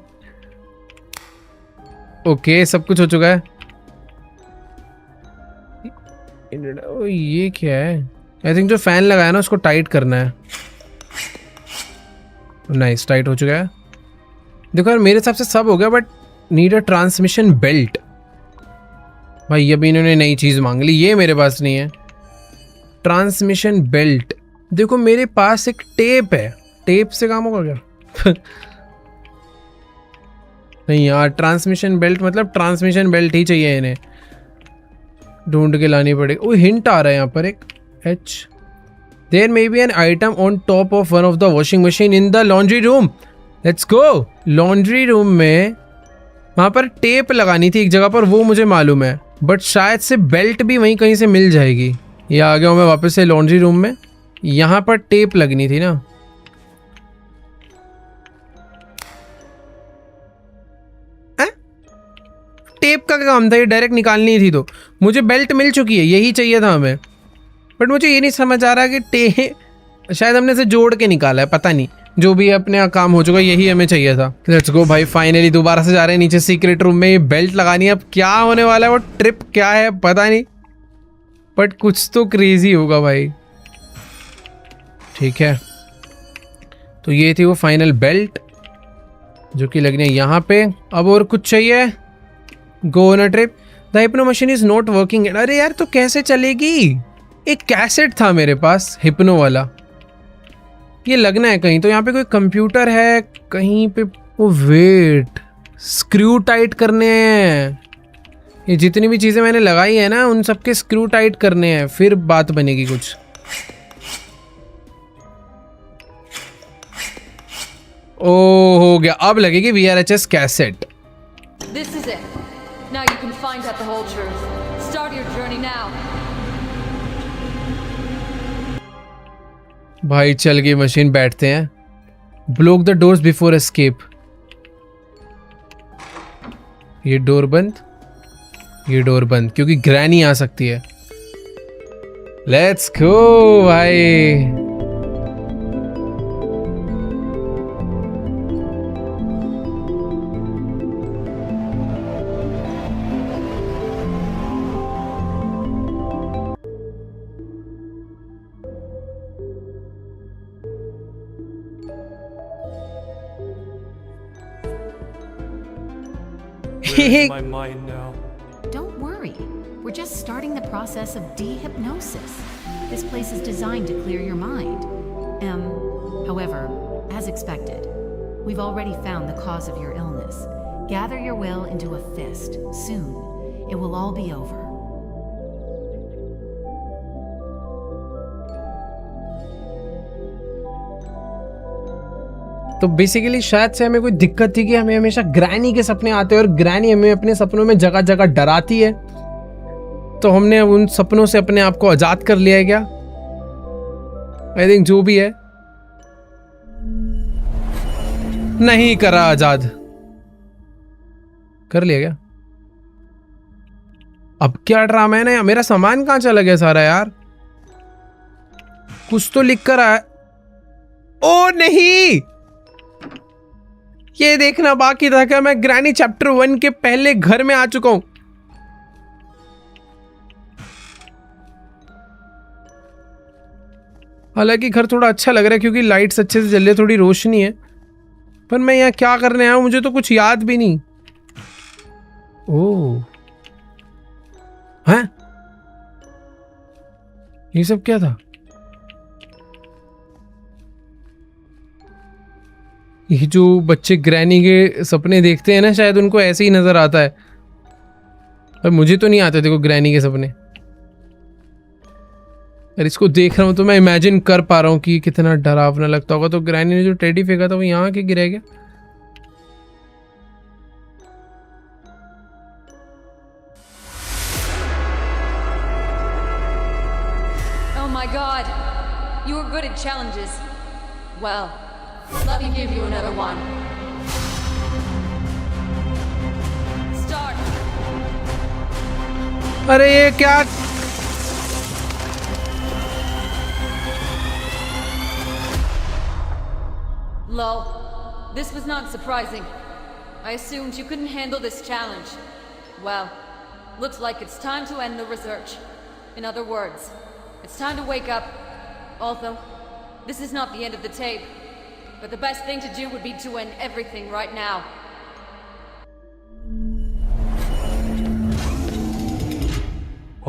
ओके सब कुछ हो चुका है। ओ ये क्या है? आई थिंक जो फैन लगाया ना उसको टाइट करना है। नाइस, टाइट हो चुका है। देखो यार मेरे हिसाब से सब हो गया, but need a transmission belt. भाई अभी इन्होंने नई चीज मांग ली, ये मेरे पास नहीं है। ट्रांसमिशन बेल्ट, देखो मेरे पास एक टेप है, टेप से काम होगा क्या? नहीं यार, ट्रांसमिशन बेल्ट मतलब ट्रांसमिशन बेल्ट ही चाहिए इन्हें, ढूंढ के लानी पड़ेगी। वो हिंट आ रहा है यहाँ पर एक H. There may be an item on top of one of the washing machine in the laundry room. Let's go. Laundry room में वहाँ पर टेप लगानी थी एक जगह पर, वो मुझे मालूम है, बट शायद से बेल्ट भी वहीं कहीं से मिल जाएगी। ये आ गया हूँ मैं वापस से लॉन्ड्री रूम में। यहाँ पर टेप लगनी थी ना, टेप का काम था ये, डायरेक्ट निकालनी थी। तो मुझे बेल्ट मिल चुकी है, यही चाहिए था हमें, बट मुझे ये नहीं समझ आ रहा कि टेप शायद हमने इसे जोड़ के निकाला है, पता नहीं, जो भी अपने काम हो चुका, यही हमें चाहिए था। लेट्स गो भाई, फाइनली दोबारा से जा रहे हैं नीचे सीक्रेट रूम में। ये बेल्ट लगानी है, अब क्या होने वाला है, वो ट्रिप क्या है पता नहीं, बट कुछ तो क्रेजी होगा भाई। ठीक है, तो ये थी वो फाइनल बेल्ट जो कि लगनी है यहाँ पे। अब और कुछ चाहिए? Go on a trip, the hypno machine is not working. अरे यार, तो कैसे चलेगी? एक कैसेट था मेरे पास हिप्नो वाला, ये लगना है कहीं। तो यहाँ पे कोई कंप्यूटर है कहीं पे। ओ वेट, स्क्रू टाइट करने हैं। ये जितनी भी चीज़ें मैंने लगाई है ना, उन सबके स्क्रू टाइट करने हैं, फिर बात बनेगी कुछ। ओ हो गया, अब लगेगी VRHS cassette. This is it. Now you can find out the whole truth. Start your journey now. भाई चल गई मशीन, बैठते हैं। Block the doors before escape. ये डोर बंद, ये डोर बंद, क्योंकि ग्रैनी आ सकती है। लेट्स गो भाई। Where is my mind now? Don't worry. We're just starting the process of dehypnosis. This place is designed to clear your mind. However, as expected, we've already found the cause of your illness. Gather your will into a fist. Soon, it will all be over. तो basically शायद से हमें कोई दिक्कत थी कि हमें हमेशा ग्रैनी के सपने आते हैं और ग्रैनी हमें अपने सपनों में जगह जगह डराती है। तो हमने उन सपनों से अपने आप को आजाद कर लिया है क्या? आई थिंक जो भी है, नहीं करा आजाद, कर लिया क्या? अब क्या ड्रामा है ना, मेरा सामान कहां चला गया सारा यार? कुछ तो लिख कर आया। ओ नहीं, ये देखना बाकी था कि मैं ग्रैनी चैप्टर 1 के पहले घर में आ चुका हूं। हालांकि घर थोड़ा अच्छा लग रहा है क्योंकि लाइट्स अच्छे से जल रही है, थोड़ी रोशनी है, पर मैं यहाँ क्या करने आया हूं मुझे तो कुछ याद भी नहीं। ओह हैं, ये सब क्या था? ये जो बच्चे ग्रैनी के सपने देखते हैं ना, शायद उनको ऐसे ही नजर आता है, पर मुझे तो नहीं आते देखो ग्रैनी के सपने। और इसको देख रहा हूं तो मैं इमेजिन कर पा रहा हूं कि कितना डरावना लगता होगा। तो ग्रैनी ने जो टेडी फेंका था वो यहाँ के गिरा गया। Oh my god. You were good at challenges. Well, let me give you another one. Start. अरे ये क्या? Lol. This was not surprising. I assumed you couldn't handle this challenge. Well, looks like it's time to end the research. In other words, it's time to wake up. Although, this is not the end of the tape. But the best thing to do would be to end everything right now.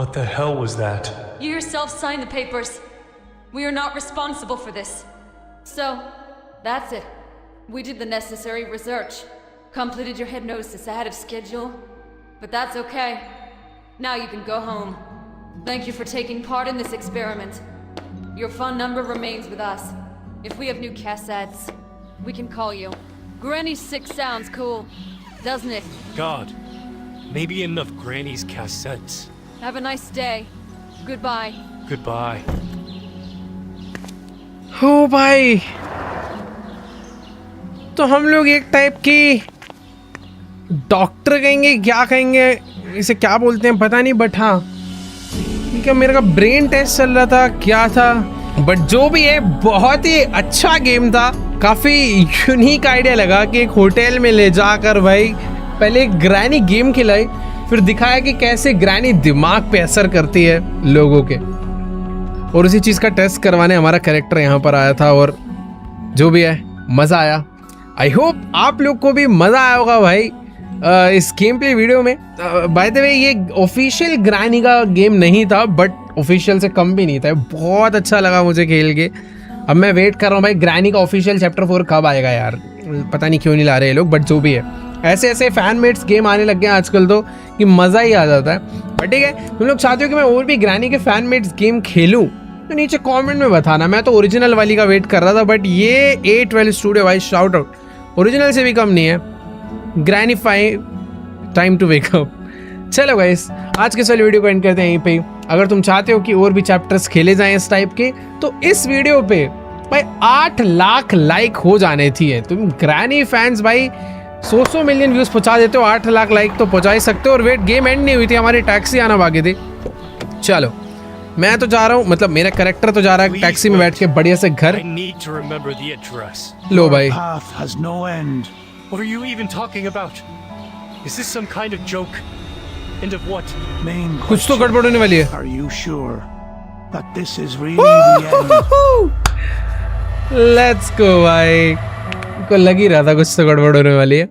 What the hell was that? You yourself signed the papers. We are not responsible for this. So, that's it. We did the necessary research. Completed your hypnosis ahead of schedule. But that's okay. Now you can go home. Thank you for taking part in this experiment. Your phone number remains with us. If we have new cassettes, we can call you. Granny 6 sounds cool, doesn't it? God, maybe enough Granny's cassettes. Have a nice day. Goodbye. Goodbye. हो भाई, तो हम लोग एक type की doctor कहेंगे, क्या कहेंगे इसे, क्या बोलते हैं पता नहीं, बट हाँ ठीक है, मेरे का ब्रेन टेस्ट चल रहा था, क्या था, बट जो भी है बहुत ही अच्छा गेम था। काफी यूनिक आइडिया लगा कि एक होटल में ले जाकर भाई पहले एक ग्रैनी गेम खिलाई, फिर दिखाया कि कैसे ग्रैनी दिमाग पे असर करती है लोगों के, और उसी चीज का टेस्ट करवाने हमारा कैरेक्टर यहाँ पर आया था, और जो भी है मजा आया। आई होप आप लोग को भी मजा आया होगा भाई इस गेम प्ले वीडियो में। बाय द वे ये ऑफिशियल ग्रैनी का गेम नहीं था, बट ऑफिशियल से कम भी नहीं था, बहुत अच्छा लगा मुझे खेल के। अब मैं वेट कर रहा हूँ भाई ग्रैनी का ऑफिशियल चैप्टर 4 कब आएगा यार, पता नहीं क्यों नहीं ला रहे ये लोग, बट जो भी है ऐसे ऐसे फैन मेड्स गेम आने लग गए हैं आजकल तो कि मज़ा ही आ जाता है। बट ठीक है, तुम लोग चाहते हो कि मैं और भी ग्रैनी के फैन मेड्स गेम खेलूँ तो नीचे कमेंट में बताना। मैं तो ओरिजिनल वाली का वेट कर रहा था, बट ये A12 स्टूडियो भाई शाउट आउट, ओरिजिनल से भी कम नहीं है। Granny 5 time to wake up. चलो गाइस, आज के सारे वीडियो को एंड करते हैं यहीं पे। अगर तुम चाहते हो कि और भी चैप्टर्स खेले जाएं इस टाइप के, तो इस वीडियो पे भाई 8 लाख लाइक हो जाने चाहिए। तुम ग्रैनी फैंस भाई 100 मिलियन व्यूज पहुंचा देते हो, 8 लाख लाइक तो पहुंचा ही सकते हो। और वेट, गेम एंड नहीं हुई थी, हमारी टैक्सी आना बाकी थी। चलो मैं तो जा रहा हूँ, मतलब मेरा कैरेक्टर तो जा रहा है टैक्सी में बैठ के बढ़िया से घर। I need to remember the address. लो भाई, Path has no end. What are you even talking about? Is this some kind of joke? End of what? Main कुछ तो question. गड़बड़ होने वाली है। Are you sure that this is really the end? Let's go भाई, को लग ही रहा था कुछ तो गड़बड़ होने वाली है,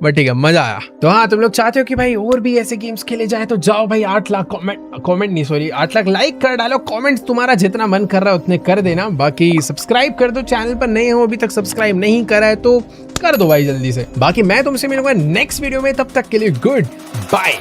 बट ठीक है मजा आया। तो हाँ, तुम लोग चाहते हो कि भाई और भी ऐसे गेम्स खेले जाए तो जाओ भाई 8 लाख कमेंट नहीं सॉरी 8 लाख लाइक कर डालो। कमेंट्स तुम्हारा जितना मन कर रहा है उतने कर देना। बाकी सब्सक्राइब कर दो, चैनल पर नए हो अभी तक सब्सक्राइब नहीं करा है तो कर दो भाई जल्दी से। बाकी मैं तुमसे मिलूंगा नेक्स्ट वीडियो में, तब तक के लिए गुड बाय।